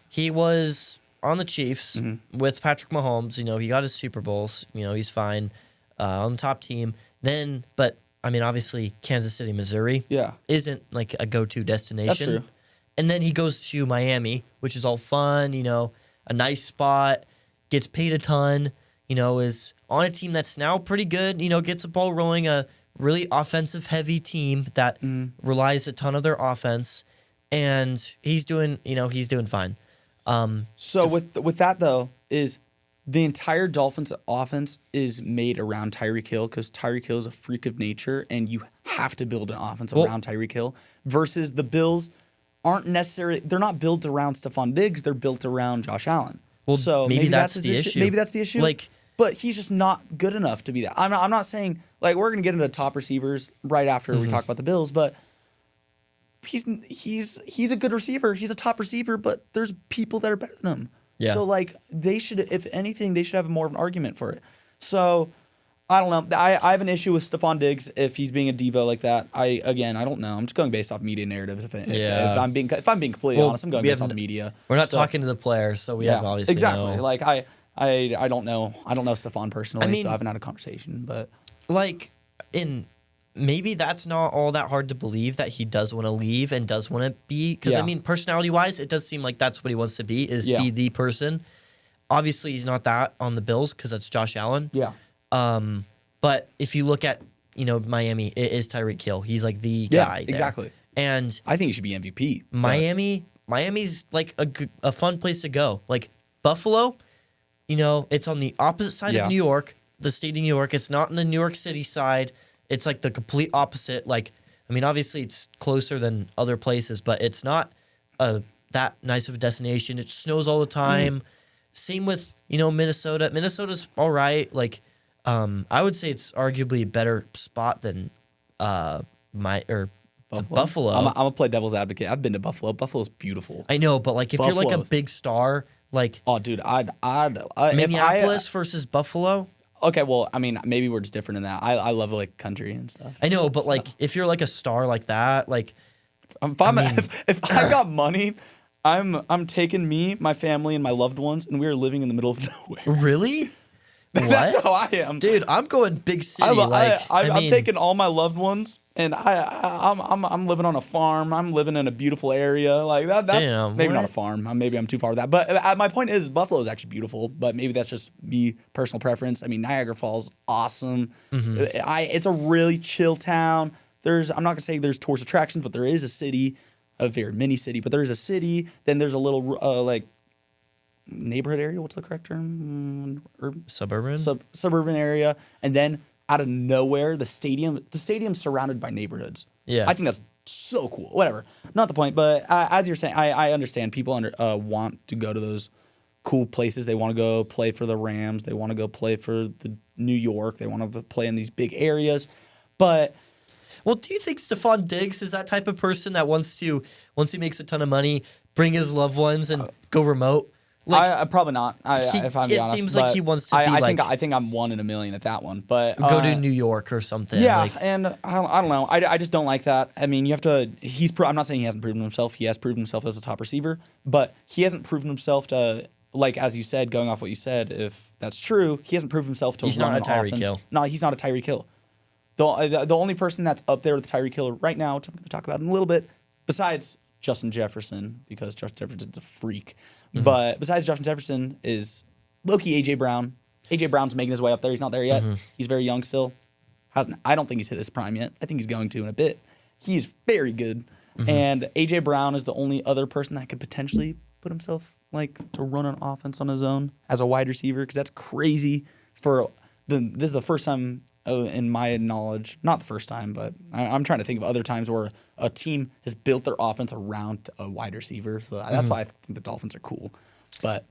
A: he was on the Chiefs with Patrick Mahomes. He got his Super Bowls. He's fine on the top team. Then, but obviously Kansas City, Missouri, isn't like a go-to destination.
B: That's true.
A: And then he goes to Miami, which is all fun, a nice spot, gets paid a ton, is on a team that's now pretty good, gets the ball rolling, a really offensive-heavy team that relies a ton of their offense, and he's doing fine.
B: With that, though, is the entire Dolphins offense is made around Tyreek Hill because Tyreek Hill is a freak of nature, and you have to build an offense around Tyreek Hill versus the Bills they're not built around Stephon Diggs, they're built around Josh Allen.
A: Well, so maybe that's the issue.
B: Maybe that's the issue. But he's just not good enough to be that. I'm not saying we're going to get into top receivers right after we talk about the Bills, but he's a good receiver. He's a top receiver, but there's people that are better than him. Yeah. So they should, if anything, they should have more of an argument for it. So I don't know. I have an issue with Stephon Diggs if he's being a diva like that. I don't know. I'm just going based off media narratives. If I'm being completely honest, I'm going based off media.
A: We're not talking to the players, so we have obviously
B: exactly. I don't know. I don't know Stephon personally, so I haven't had a conversation. But
A: maybe that's not all that hard to believe that he does want to leave and does want to be because personality wise, it does seem like that's what he wants to be be the person. Obviously, he's not that on the Bills because that's Josh Allen.
B: Yeah.
A: But if you look at, Miami, it is Tyreek Hill. He's like the guy.
B: Yeah, exactly.
A: And
B: I think he should be MVP.
A: Miami's like a fun place to go. Like Buffalo, it's on the opposite side of New York, the state of New York. It's not in the New York City side. It's like the complete opposite. Like, I mean, obviously it's closer than other places, but it's not that nice of a destination. It snows all the time. Same with, Minnesota. Minnesota's all right. Like, I would say it's arguably a better spot than Buffalo.
B: I'm gonna play devil's advocate. I've been to Buffalo. Buffalo's beautiful.
A: I know, but like if you're like a big star, like
B: Oh, dude,
A: Minneapolis versus Buffalo.
B: Okay, well, I mean, maybe we're just different in that. I love like country and stuff.
A: I know, but like if you're like a star like that, like
B: If I got money, I'm taking me, my family, and my loved ones, and we are living in the middle of nowhere.
A: Really?
B: That's
A: What?
B: how I am,
A: Dude, I'm going big city.
B: I'm taking all my loved ones, and I'm living on a farm. I'm living in a beautiful area. Like that's
A: Damn,
B: maybe
A: what?
B: not a farm. Maybe I'm too far with that. But my point is, Buffalo is actually beautiful. But maybe that's just me personal preference. I mean, Niagara Falls, awesome. It's a really chill town. I'm not gonna say there's tourist attractions, but there is a city, a very mini city. But there is a city. Then there's a little neighborhood area. What's the correct term?
A: Suburban.
B: Suburban area, and then out of nowhere, the stadium's surrounded by neighborhoods.
A: Yeah.
B: I think that's so cool. Whatever, not the point. But as you're saying, I understand people want to go to those cool places. They want to go play for the Rams. They want to go play for the New York. They want to play in these big areas, but.
A: Well, do you think Stephon Diggs is that type of person that wants to, once he makes a ton of money, bring his loved ones and go remote?
B: I probably not. If I'm being honest,
A: it seems like he wants to be
B: I think I'm 1 in a million at that one. But
A: go to New York or something.
B: Yeah, and I don't know. I just don't like that. I mean, you have to. I'm not saying he hasn't proven himself. He has proven himself as a top receiver, but he hasn't proven himself to, like as you said, going off what you said. If that's true, he hasn't proven himself to.
A: He's
B: run
A: not a
B: an
A: Tyreek
B: offense.
A: Hill.
B: No, he's not a Tyreek Hill. The only person that's up there with Tyreek Hill right now, which I'm going to talk about in a little bit, besides Justin Jefferson, because Justin Jefferson's a freak. But besides Justin Jefferson is low-key A.J. Brown. A.J. Brown's making his way up there. He's not there yet. He's very young still. I don't think he's hit his prime yet. I think he's going to in a bit. He's very good. And A.J. Brown is the only other person that could potentially put himself to run an offense on his own as a wide receiver, because that's crazy. This is the first time in my knowledge, not the first time, but I'm trying to think of other times where a team has built their offense around a wide receiver. So that's why I think the Dolphins are cool. But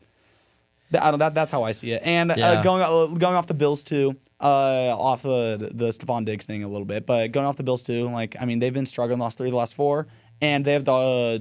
B: that's how I see it. And going off the Bills too, off the Stephon Diggs thing a little bit, but going off the Bills too, they've been struggling, lost 3 of the last 4, and they have I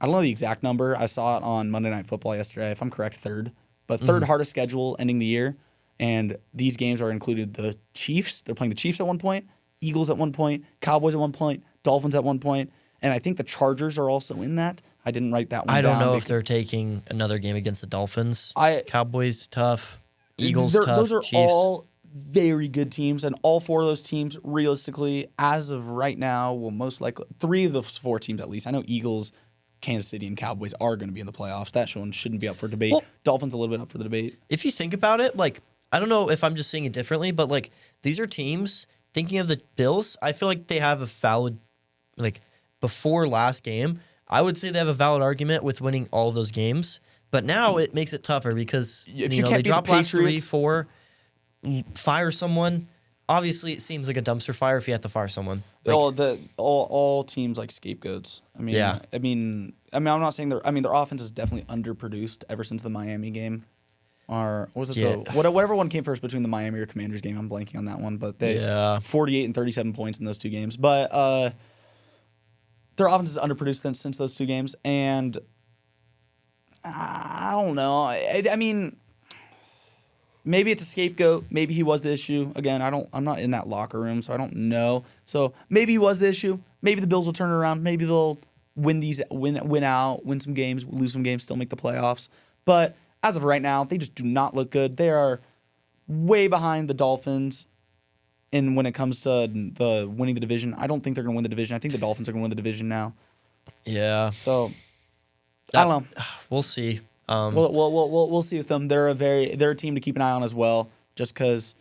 B: don't know the exact number. I saw it on Monday Night Football yesterday. If I'm correct, third hardest schedule ending the year. And these games are included the Chiefs. They're playing the Chiefs at one point, Eagles at one point, Cowboys at one point, Dolphins at one point, and I think the Chargers are also in that. I didn't write that one down.
A: I don't know if they're taking another game against the Dolphins. Cowboys, tough. Eagles, tough.
B: Those are
A: Chiefs.
B: all very good teams, and all 4 of those teams, realistically, as of right now, will most likely 3 of those 4 teams at least. I know Eagles, Kansas City, and Cowboys are going to be in the playoffs. That one shouldn't be up for debate. Well, Dolphins a little bit up for the debate.
A: If you think about it, I don't know if I'm just seeing it differently, but these are teams, thinking of the Bills, I feel like they have a valid, before last game, I would say they have a valid argument with winning all of those games. But now it makes it tougher because they drop last 3, 4, fire someone. Obviously, it seems like a dumpster fire if you have to fire someone.
B: All teams like scapegoats. I'm not saying their offense is definitely underproduced ever since the Miami game. Or was it whatever one came first between the Miami or Commanders game? I'm blanking on that one, but they 48 and 37 points in those 2 games. But their offense is underproduced since those 2 games, and I don't know. I mean, maybe it's a scapegoat. Maybe he was the issue. Again, I'm not in that locker room, so I don't know. So maybe he was the issue. Maybe the Bills will turn it around. Maybe they'll win some games, lose some games, still make the playoffs. But as of right now, they just do not look good. They are way behind the Dolphins when it comes to the winning the division. I don't think they're going to win the division. I think the Dolphins are going to win the division now.
A: Yeah.
B: So I don't know.
A: We'll see.
B: We'll see with them. They're a team to keep an eye on as well. Just because,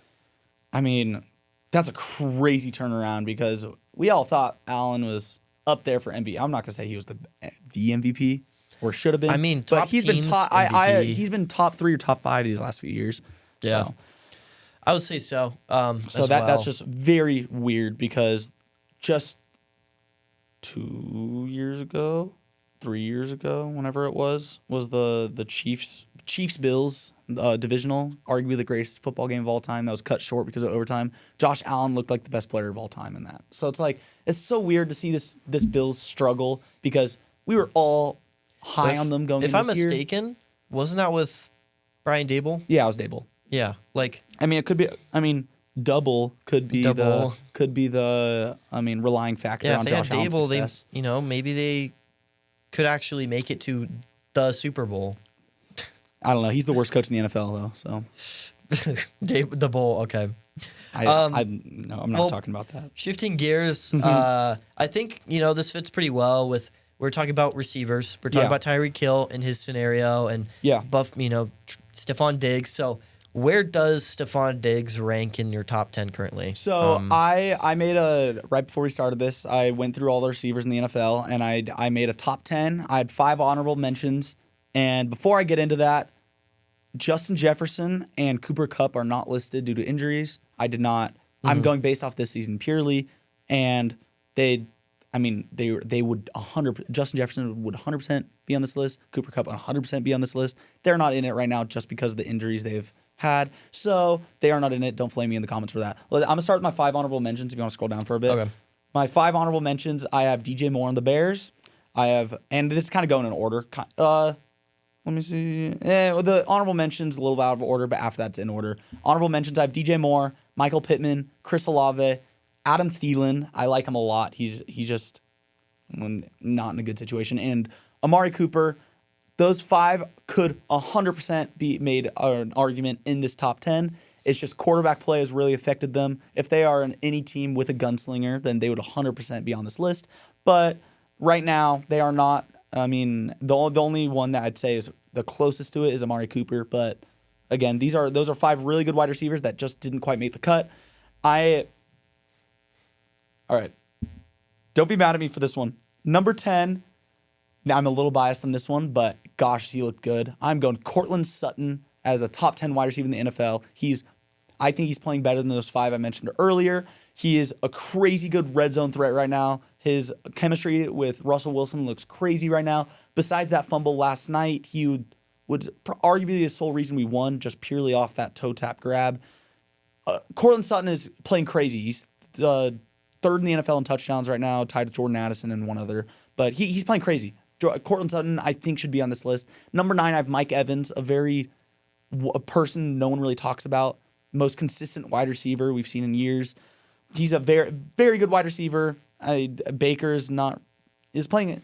B: that's a crazy turnaround because we all thought Allen was up there for MVP. I'm not going to say he was the MVP. Or should have been.
A: Top
B: but he's been
A: teams,
B: top.
A: MVP.
B: He's been top 3 or top 5 these last few years.
A: Yeah.
B: So.
A: I would say so.
B: So that's just very weird because just 2 years ago, 3 years ago, whenever it was the Chiefs Bills divisional, arguably the greatest football game of all time. That was cut short because of overtime. Josh Allen looked like the best player of all time in that. So it's like it's so weird to see this Bills struggle because we were all high on them going into this year.
A: If I'm mistaken, wasn't that with Brian Dable?
B: Yeah, it was Dable.
A: Yeah, like
B: I mean, it could be. I mean, double could be the relying factor on Josh Allen's success.
A: Maybe they could actually make it to the Super Bowl.
B: I don't know. He's the worst coach in the NFL, though. So
A: the bowl, okay.
B: I'm not talking about that.
A: Shifting gears, I think this fits pretty well with. We're talking about receivers. We're talking about Tyreek Hill in his scenario, and Stephon Diggs. So, where does Stephon Diggs rank in your top 10 currently?
B: So I made right before we started this, I went through all the receivers in the NFL, and I made a top 10. I had 5 honorable mentions, and before I get into that, Justin Jefferson and Cooper Kupp are not listed due to injuries. I did not. I'm going based off this season purely, and they would 100. Justin Jefferson would 100% be on this list. Cooper Kupp 100% be on this list. They're not in it right now just because of the injuries they've had. So they are not in it. Don't flame me in the comments for that. I'm gonna start with my 5 honorable mentions. If you want to scroll down for a bit.
A: Okay.
B: My 5 honorable mentions. I have DJ Moore on the Bears. And this is kind of going in order. Let me see. The honorable mentions a little out of order, but after that's in order. Honorable mentions. I have DJ Moore, Michael Pittman, Chris Olave, Adam Thielen. I like him a lot. He's just not in a good situation. And Amari Cooper. Those 5 could 100% be made an argument in this top 10. It's just quarterback play has really affected them. If they are any team with a gunslinger, then they would 100% be on this list. But right now, they are not. I mean, the only one that I'd say is the closest to it is Amari Cooper. But again, those are 5 really good wide receivers that just didn't quite make the cut. All right. Don't be mad at me for this one. Number 10. Now, I'm a little biased on this one, but gosh, he looked good. I'm going Courtland Sutton as a top 10 wide receiver in the NFL. I think he's playing better than those 5 I mentioned earlier. He is a crazy good red zone threat right now. His chemistry with Russell Wilson looks crazy right now. Besides that fumble last night, he would arguably be the sole reason we won, just purely off that toe tap grab. Courtland Sutton is playing crazy. He's third in the NFL in touchdowns right now, tied with Jordan Addison and one other. But he's playing crazy. Courtland Sutton, I think, should be on this list. Number 9, I have Mike Evans, a person no one really talks about. Most consistent wide receiver we've seen in years. He's a very, very good wide receiver. Baker is not playing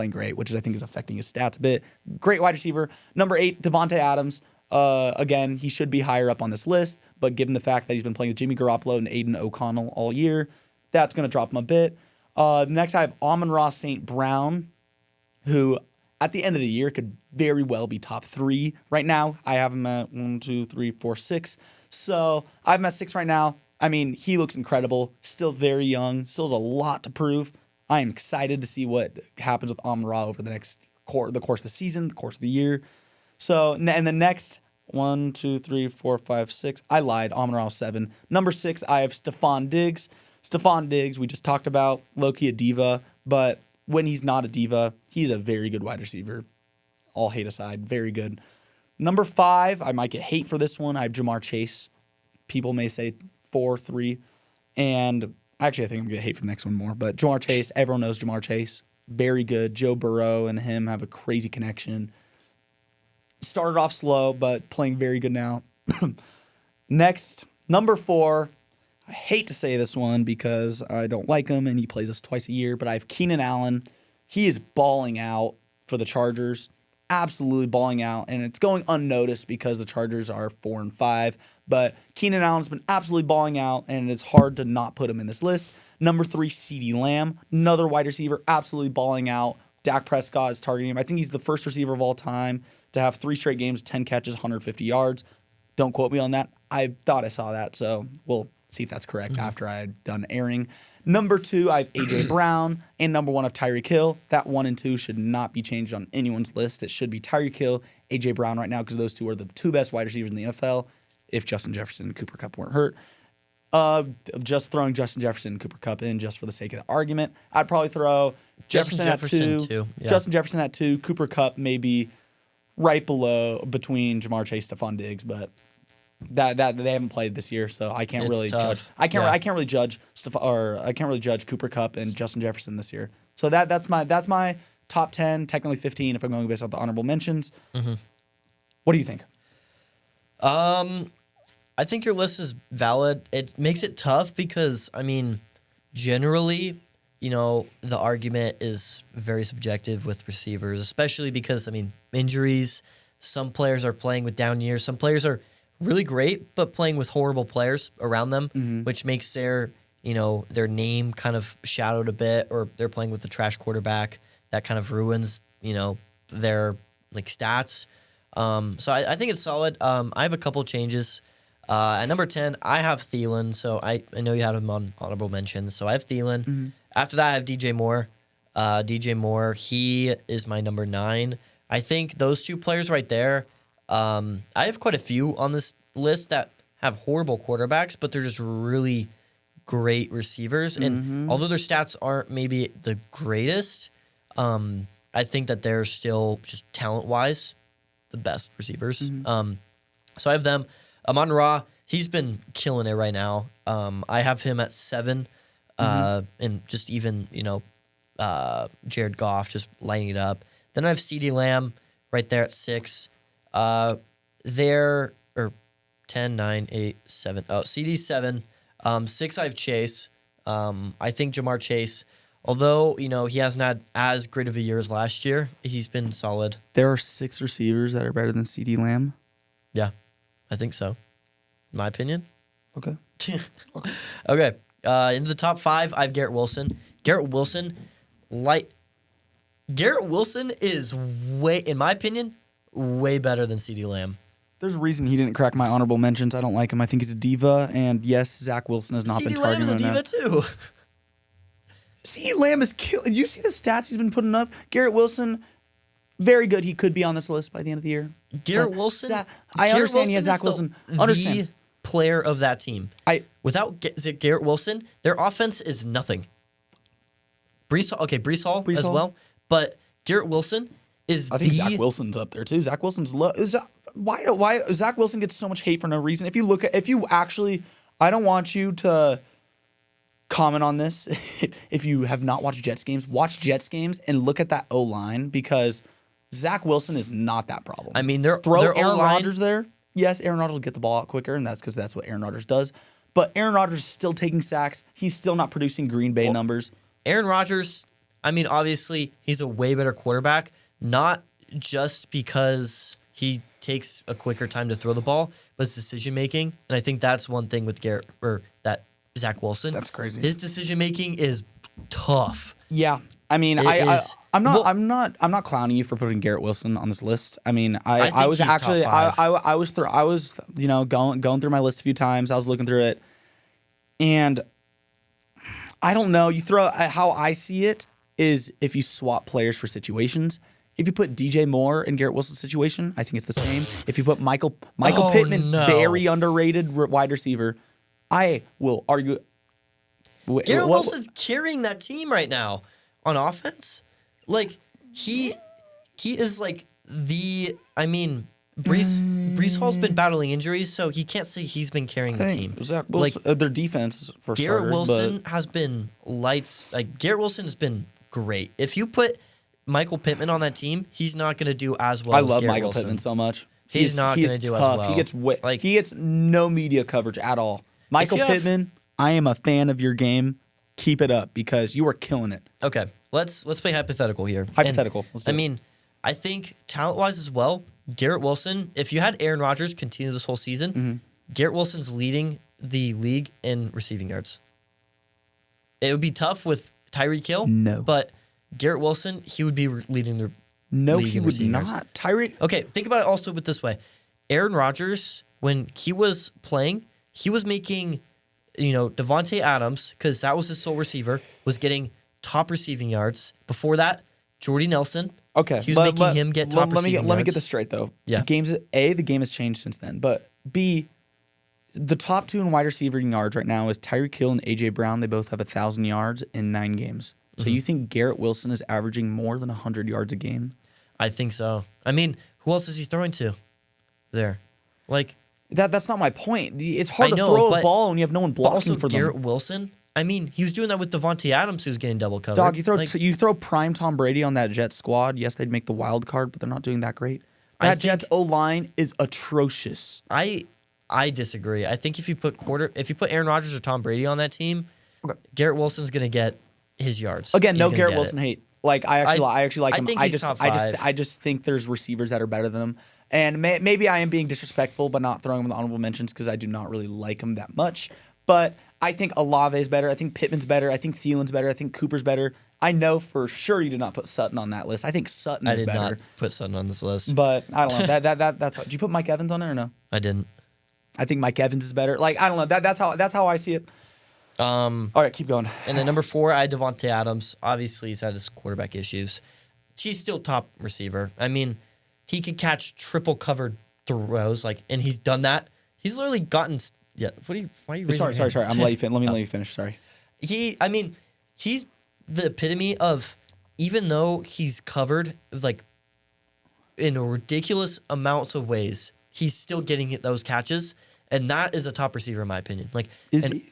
B: great, which I think is affecting his stats a bit. Great wide receiver. Number 8, Devontae Adams. Again, he should be higher up on this list, but given the fact that he's been playing with Jimmy Garoppolo and Aiden O'Connell all year, that's going to drop him a bit. Next, I have Amon-Ra St. Brown, who at the end of the year could very well be top 3. Right now, I have him at 1, 2, 3, 4, 6. So I have him at 6 right now. I mean, he looks incredible. Still very young. Still has a lot to prove. I am excited to see what happens with Amon-Ra over the course of the season, the course of the year. So, and the next 1, 2, 3, 4, 5, 6. I lied. Amon-Ra 7. Number 6, I have Stephon Diggs. Stephon Diggs, we just talked about, low-key a diva, but when he's not a diva, he's a very good wide receiver. All hate aside, very good. Number 5, I might get hate for this one. I have Jamar Chase. People may say 4, 3. And actually, I think I'm going to hate for the next one more. But Jamar Chase, everyone knows Jamar Chase. Very good. Joe Burrow and him have a crazy connection. Started off slow, but playing very good now. Next, number 4. I hate to say this one because I don't like him and he plays us twice a year, but I have Keenan Allen. He is balling out for the Chargers. Absolutely balling out, and it's going unnoticed because the Chargers are 4 and 5. But Keenan Allen's been absolutely balling out, and it's hard to not put him in this list. Number 3, CeeDee Lamb, another wide receiver, absolutely balling out. Dak Prescott is targeting him. I think he's the first receiver of all time to have 3 straight games, 10 catches, 150 yards. Don't quote me on that. I thought I saw that, so we'll see if that's correct after I had done airing. Number 2, I have A.J. Brown. And number 1, I have Tyreek Hill. That 1 and 2 should not be changed on anyone's list. It should be Tyreek Hill, A.J. Brown right now because those 2 are the 2 best wide receivers in the NFL. if Justin Jefferson and Cooper Kupp weren't hurt. Just throwing Justin Jefferson and Cooper Kupp in just for the sake of the argument, I'd probably throw Jefferson at 2.
A: Yeah.
B: Justin Jefferson at 2. Cooper Kupp maybe right below between Jamar Chase, Stephon Diggs, but that they haven't played this year, so I can't really judge. I can't really judge Cooper Kupp and Justin Jefferson this year. So that's my top 10, technically 15 if I'm going based off the honorable mentions. Mm-hmm. What do you think?
A: I think your list is valid. It makes it tough because, I mean, generally, the argument is very subjective with receivers, especially because, I mean, injuries. Some players are playing with down years. Some players are really great, but playing with horrible players around them, which makes their name kind of shadowed a bit, or they're playing with a trash quarterback that kind of ruins, their stats. So I think it's solid. I have a couple changes. At number 10, I have Thielen. So I know you had him on honorable mentions. So I have Thielen. Mm-hmm. After that, I have DJ Moore. DJ Moore, he is my number 9. I think those two players right there, I have quite a few on this list that have horrible quarterbacks, but they're just really great receivers. And although their stats aren't maybe the greatest, I think that they're still just talent-wise the best receivers. So I have them. Amon-Ra, he's been killing it right now. I have him at 7, and just even, Jared Goff just lighting it up. Then I have CeeDee Lamb right there at 6. There, or 10, 9, 8, 7. Oh, CD 7. 6, I have Chase. I think Jamar Chase, although, he hasn't had as great of a year as last year, he's been solid.
B: There are 6 receivers that are better than CeeDee Lamb?
A: Yeah, I think so. In my opinion.
B: Okay.
A: Okay. In the top 5, I have Garrett Wilson. Garrett Wilson is in my opinion, way better than CeeDee Lamb.
B: There's a reason he didn't crack my honorable mentions. I don't like him. I think he's a diva. And yes, Zach Wilson has not been targeting him.
A: CeeDee Lamb's a diva too.
B: CeeDee Lamb is killing. You see the stats he's been putting up? Garrett Wilson, very good. He could be on this list by the end of the year.
A: Garrett Wilson?
B: I understand he has Zach Wilson.
A: The player of that team. Without Garrett Wilson, their offense is nothing. Brees Hall as well. But Garrett Wilson is
B: I think Zach Wilson's up there too. Zach Wilson's low. Why Zach Wilson gets so much hate for no reason? I don't want you to comment on this. If you have not watched Jets games, watch Jets games and look at that O-line, because Zach Wilson is not that problem.
A: I mean,
B: throw Aaron Rodgers there. Yes, Aaron Rodgers will get the ball out quicker, and that's because that's what Aaron Rodgers does. But Aaron Rodgers is still taking sacks. He's still not producing Green Bay numbers.
A: Aaron Rodgers, I mean, obviously, he's a way better quarterback, not just because he takes a quicker time to throw the ball, but his decision-making. And I think that's one thing with Zach Wilson.
B: That's crazy.
A: His decision-making is tough.
B: Yeah. I mean, I'm not clowning you for putting Garrett Wilson on this list. I mean, I was actually I was going through my list a few times. I was looking through it, and I don't know. You throw how I see it is if you swap players for situations. If you put DJ Moore in Garrett Wilson's situation, I think it's the same. If you put Michael Pittman, very underrated wide receiver, I will argue.
A: Garrett Wilson's carrying that team right now on offense. Like, he is like Brees Hall's been battling injuries, so he can't say he's been carrying the team.
B: Zach Wilson, their defense for
A: Garrett
B: starters.
A: Wilson has been lights. Like, Garrett Wilson has been great. If you put Michael Pittman on that team, he's not going to do as well. I
B: love
A: Garrett
B: Michael
A: Wilson.
B: Pittman so much.
A: He's not going to do
B: tough.
A: as well.
B: He gets no media coverage at all. Michael Pittman, I am a fan of your game. Keep it up because you are killing it.
A: Okay, let's play hypothetical here.
B: Hypothetical.
A: I think talent-wise as well, Garrett Wilson, if you had Aaron Rodgers continue this whole season, Garrett Wilson's leading the league in receiving yards. It would be tough with Tyreek Hill.
B: No.
A: But Garrett Wilson, he would be leading the
B: No,
A: league
B: he
A: in
B: would
A: receiving
B: not.
A: yards.
B: Tyreek.
A: Okay, think about it also with this way. Aaron Rodgers, when he was playing, he was making, Devontae Adams, because that was his sole receiver, was getting top receiving yards. Before that, Jordy Nelson.
B: Okay,
A: he was him get top receiving yards.
B: Let me get this straight though.
A: Yeah.
B: The game has changed since then, but B, The top 2 in wide receiving yards right now is Tyreek Hill and A.J. Brown. They both have 1,000 yards in 9 games. So you think Garrett Wilson is averaging more than 100 yards a game?
A: I think so. I mean, who else is he throwing to there? Like
B: that's not my point. It's hard
A: I
B: to
A: know,
B: throw a
A: but-
B: ball when you have no one blocking
A: also
B: for
A: Garrett
B: them.
A: Wilson. I mean, he was doing that with Devontae Adams, who's getting double covered.
B: Dog,
A: Like,
B: you throw prime Tom Brady on that Jets squad. Yes, they'd make the wild card, but they're not doing that great.
A: I
B: That
A: think-
B: Jets O-line is atrocious.
A: I disagree. I think if you put Aaron Rodgers or Tom Brady on that team, Garrett Wilson's gonna get his yards.
B: Again,
A: He's
B: no
A: gonna
B: Garrett
A: get
B: Wilson
A: it.
B: hate. Like I actually like
A: I
B: him.
A: think
B: I
A: he's
B: just
A: top
B: I just
A: five.
B: I just think there's receivers that are better than him. And maybe I am being disrespectful by not throwing him in the honorable mentions because I do not really like him that much. But I think Olave's better. I think Pittman's better. I think Thielen's better. I think Cooper's better. I know for sure you did not put Sutton on that list. I think Sutton
A: I
B: is
A: did
B: better.
A: not put Sutton on this list.
B: But I don't know. That's did you put Mike Evans on it or no?
A: I didn't.
B: I think Mike Evans is better. Like I don't know. That's how I see it. All right, keep going.
A: And then number 4, I had Devontae Adams. Obviously, he's had his quarterback issues. He's still top receiver. I mean, he could catch triple covered throws, and he's done that. He's literally gotten. Yeah. Why are you?
B: Sorry.
A: raising your hand?
B: I'm let you finish. Let me let you finish. Sorry.
A: He's the epitome of, even though he's covered in ridiculous amounts of ways, he's still getting those catches, and that is a top receiver in my opinion.
B: Is
A: and
B: he?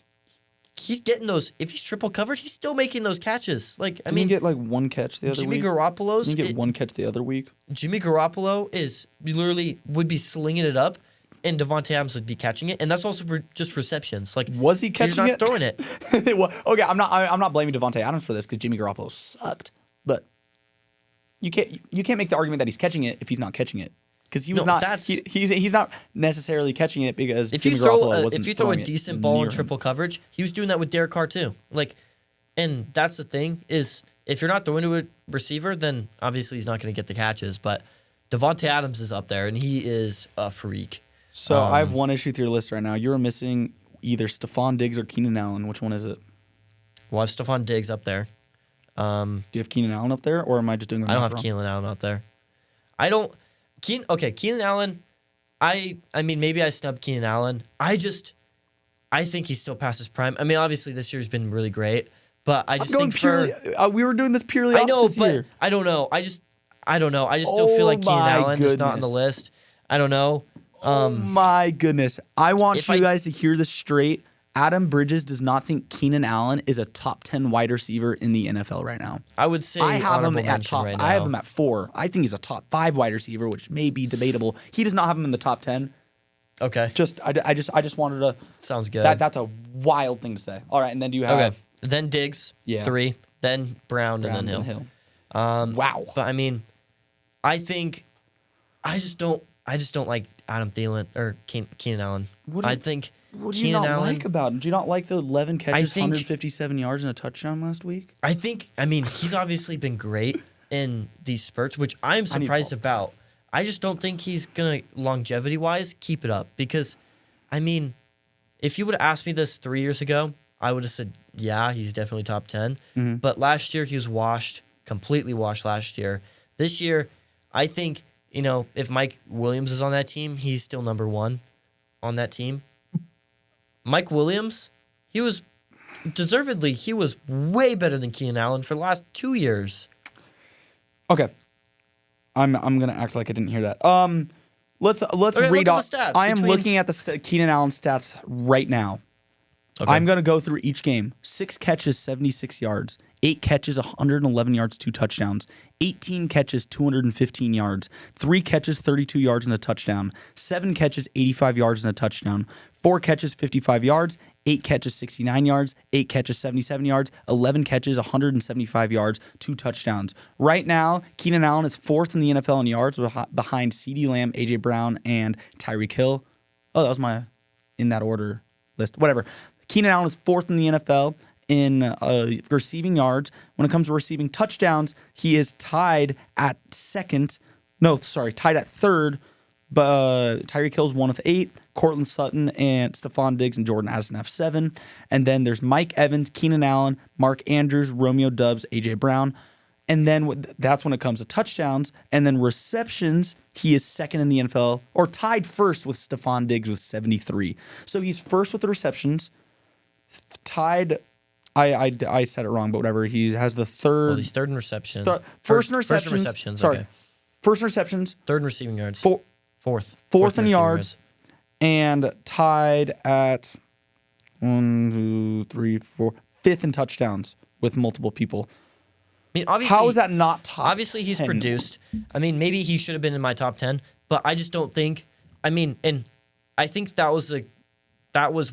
A: He's getting those. If he's triple covered, he's still making those catches. I
B: Didn't
A: mean,
B: he get like one catch the other
A: Jimmy
B: week?
A: Garoppolo's.
B: Didn't he get one catch the other week?
A: Jimmy Garoppolo would be slinging it up, and Devontae Adams would be catching it, and that's also for just receptions.
B: Was he
A: he's
B: catching
A: not
B: it?
A: throwing it.
B: Well, okay, I'm not blaming Devontae Adams for this because Jimmy Garoppolo sucked, but you can't make the argument that he's catching it if he's not catching it because he was
A: No,
B: not.
A: that's-
B: He's not necessarily catching it because
A: If
B: Jimmy
A: you throw
B: Garoppolo wasn't
A: if you throw a
B: throwing it
A: decent ball
B: near
A: in
B: him.
A: triple coverage, he was doing that with Derek Carr too. And that's the thing is, if you're not throwing to a receiver, then obviously he's not going to get the catches. But Devontae Adams is up there, and he is a freak.
B: So I have one issue with your list right now. You're missing either Stephon Diggs or Keenan Allen. Which one is it?
A: Well, I have Stephon Diggs up there.
B: Do you have Keenan Allen up there, or am I just doing the
A: I don't
B: math
A: have
B: wrong?
A: Keenan Allen out there. I don't. Keenan Allen. I mean, maybe I snubbed Keenan Allen. I think he's still past his prime. I mean, obviously this year's been really great, but I just think
B: we were doing this purely
A: I
B: off
A: know,
B: this
A: but
B: year.
A: I don't know. I don't know. I just still feel
B: Oh
A: like Keenan
B: my
A: Allen is not on the
B: goodness.
A: list. I don't know.
B: Oh my goodness. I want
A: if
B: you
A: I-
B: guys to hear this straight. Adam Bridges does not think Keenan Allen is a top 10 wide receiver in the NFL right now.
A: I would say
B: I have him
A: honorable
B: at
A: mention
B: top.
A: right now.
B: I have him at 4. I think he's a top 5 wide receiver, which may be debatable. He does not have him in the top 10.
A: Okay,
B: I just wanted to.
A: sounds good.
B: That's a wild thing to say. All right, and then do you have
A: okay. Then Diggs,
B: Yeah.
A: 3. Then Brown, and then Hill.
B: Wow.
A: But I mean, I think I just don't like Adam Thielen or Keenan Allen.
B: What do you
A: Keenan
B: not
A: Allen.
B: like about him? Do you not like the 11 catches,
A: think-
B: 157 yards, and a touchdown last week?
A: I mean, he's obviously been great in these spurts, which I'm surprised
B: Paul's
A: about.
B: stats.
A: I just don't think he's gonna longevity wise keep it up because, I mean, if you would have asked me this 3 years ago, I would have said, yeah, he's definitely top 10.
B: Mm-hmm.
A: But last year he was completely washed last year. This year, I think, if Mike Williams is on that team, he's still number 1 on that team. Mike Williams, he was way better than Keenan Allen for the last 2 years.
B: Okay. I'm gonna act like I didn't hear that. Let's
A: Okay,
B: read
A: look at
B: off.
A: the stats
B: I am
A: between-
B: looking at the Keenan Allen stats right now.
A: Okay.
B: I'm gonna go through each game. 6 catches, 76 yards. 8 catches, 111 yards, 2 touchdowns. 18 catches, 215 yards. 3 catches, 32 yards and a touchdown. 7 catches, 85 yards and a touchdown. 4 catches, 55 yards. 8 catches, 69 yards. 8 catches, 77 yards. 11 catches, 175 yards, 2 touchdowns. Right now, Keenan Allen is 4th in the NFL in yards behind CeeDee Lamb, A.J. Brown, and Tyreek Hill. Oh, that was my in that order list. Whatever. Keenan Allen is 4th in the NFL in receiving yards. When it comes to receiving touchdowns, he is tied at 3rd. But Tyreek Hill's 1 with 8. Cortland Sutton and Stephon Diggs and Jordan Addison have 7. And then there's Mike Evans, Keenan Allen, Mark Andrews, Romeo Doubs, A.J. Brown. And then that's when it comes to touchdowns. And then receptions, he is second in the NFL, or tied first with Stephon Diggs with 73. So he's first with the receptions, tied. I said it wrong, but whatever. He has the third.
A: Well, he's third in reception.
B: First in receptions.
A: First in receptions.
B: Sorry.
A: Okay.
B: First in receptions.
A: Third in receiving yards.
B: Fourth in yards. And tied at 1, 2, 3, 4, fifth in touchdowns with multiple people.
A: I mean, obviously,
B: how is that not top?
A: Obviously, he's
B: 10?
A: produced. I mean, maybe he should have been in my top 10, but I just don't think. I mean, and I think that was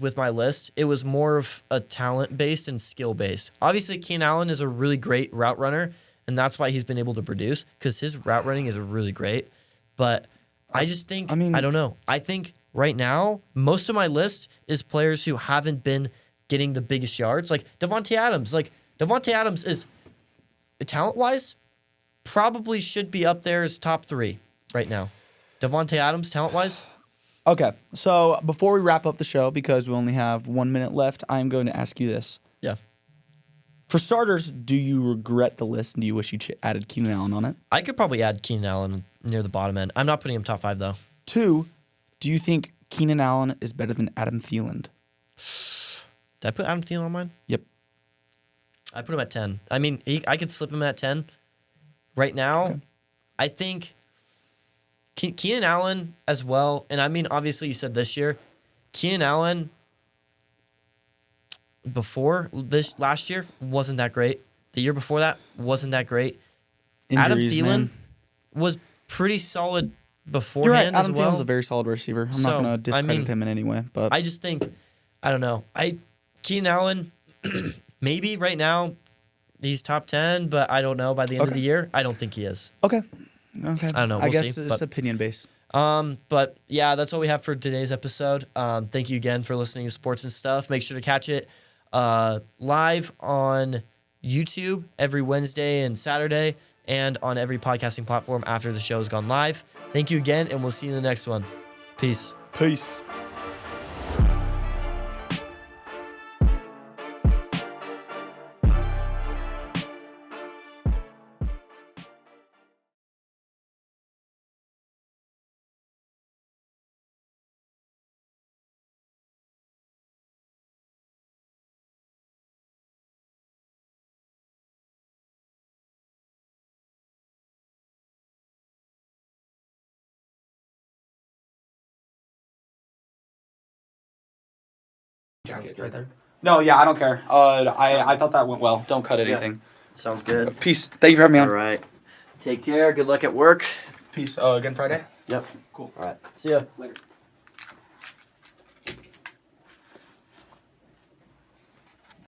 A: with my list. It was more of a talent based and skill based. Obviously, Keenan Allen is a really great route runner, and that's why he's been able to produce because his route running is really great. But I just think, I don't know. I think right now, most of my list is players who haven't been getting the biggest yards. Like Davante Adams. Like Davante Adams is, talent-wise, probably should be up there as top 3 right now. Davante Adams, talent-wise.
B: Okay, so before we wrap up the show, because we only have 1 minute left, I'm going to ask you this.
A: Yeah.
B: For starters, do you regret the list and do you wish you added Keenan Allen on it?
A: I could probably add Keenan Allen near the bottom end. I'm not putting him top 5, though.
B: 2, do you think Keenan Allen is better than Adam Thielen?
A: Did I put Adam Thielen on mine?
B: Yep.
A: I put him at 10. I mean, I could slip him at 10. Right now, okay. I think Keenan Allen as well, and I mean, obviously you said this year, Keenan Allen before this last year wasn't that great. The year before that wasn't that great.
B: Injuries,
A: Adam Thielen
B: man.
A: Was pretty solid beforehand.
B: You're right. Adam
A: as well.
B: Thielen's a very solid receiver. I'm not going to discredit him in any way, but
A: I just think, I don't know. Keenan Allen, maybe right now he's top 10, but I don't know. By the end of the year, I don't think he is.
B: Okay.
A: I don't know.
B: I guess it's opinion based.
A: But yeah, that's all we have for today's episode. Thank you again for listening to Sports and Stuff. Make sure to catch it live on YouTube every Wednesday and Saturday, and on every podcasting platform after the show has gone live. Thank you again, and we'll see you in the next one. Peace.
B: Peace.
C: Right there.
B: No, yeah, I don't care. I thought that went well. Don't cut anything.
A: Yeah. Sounds good.
B: Peace. Thank you for having me on.
A: All right. Take care. Good luck at work.
B: Peace. Again Friday?
A: Yep.
B: Cool.
A: All right. See ya.
B: Later.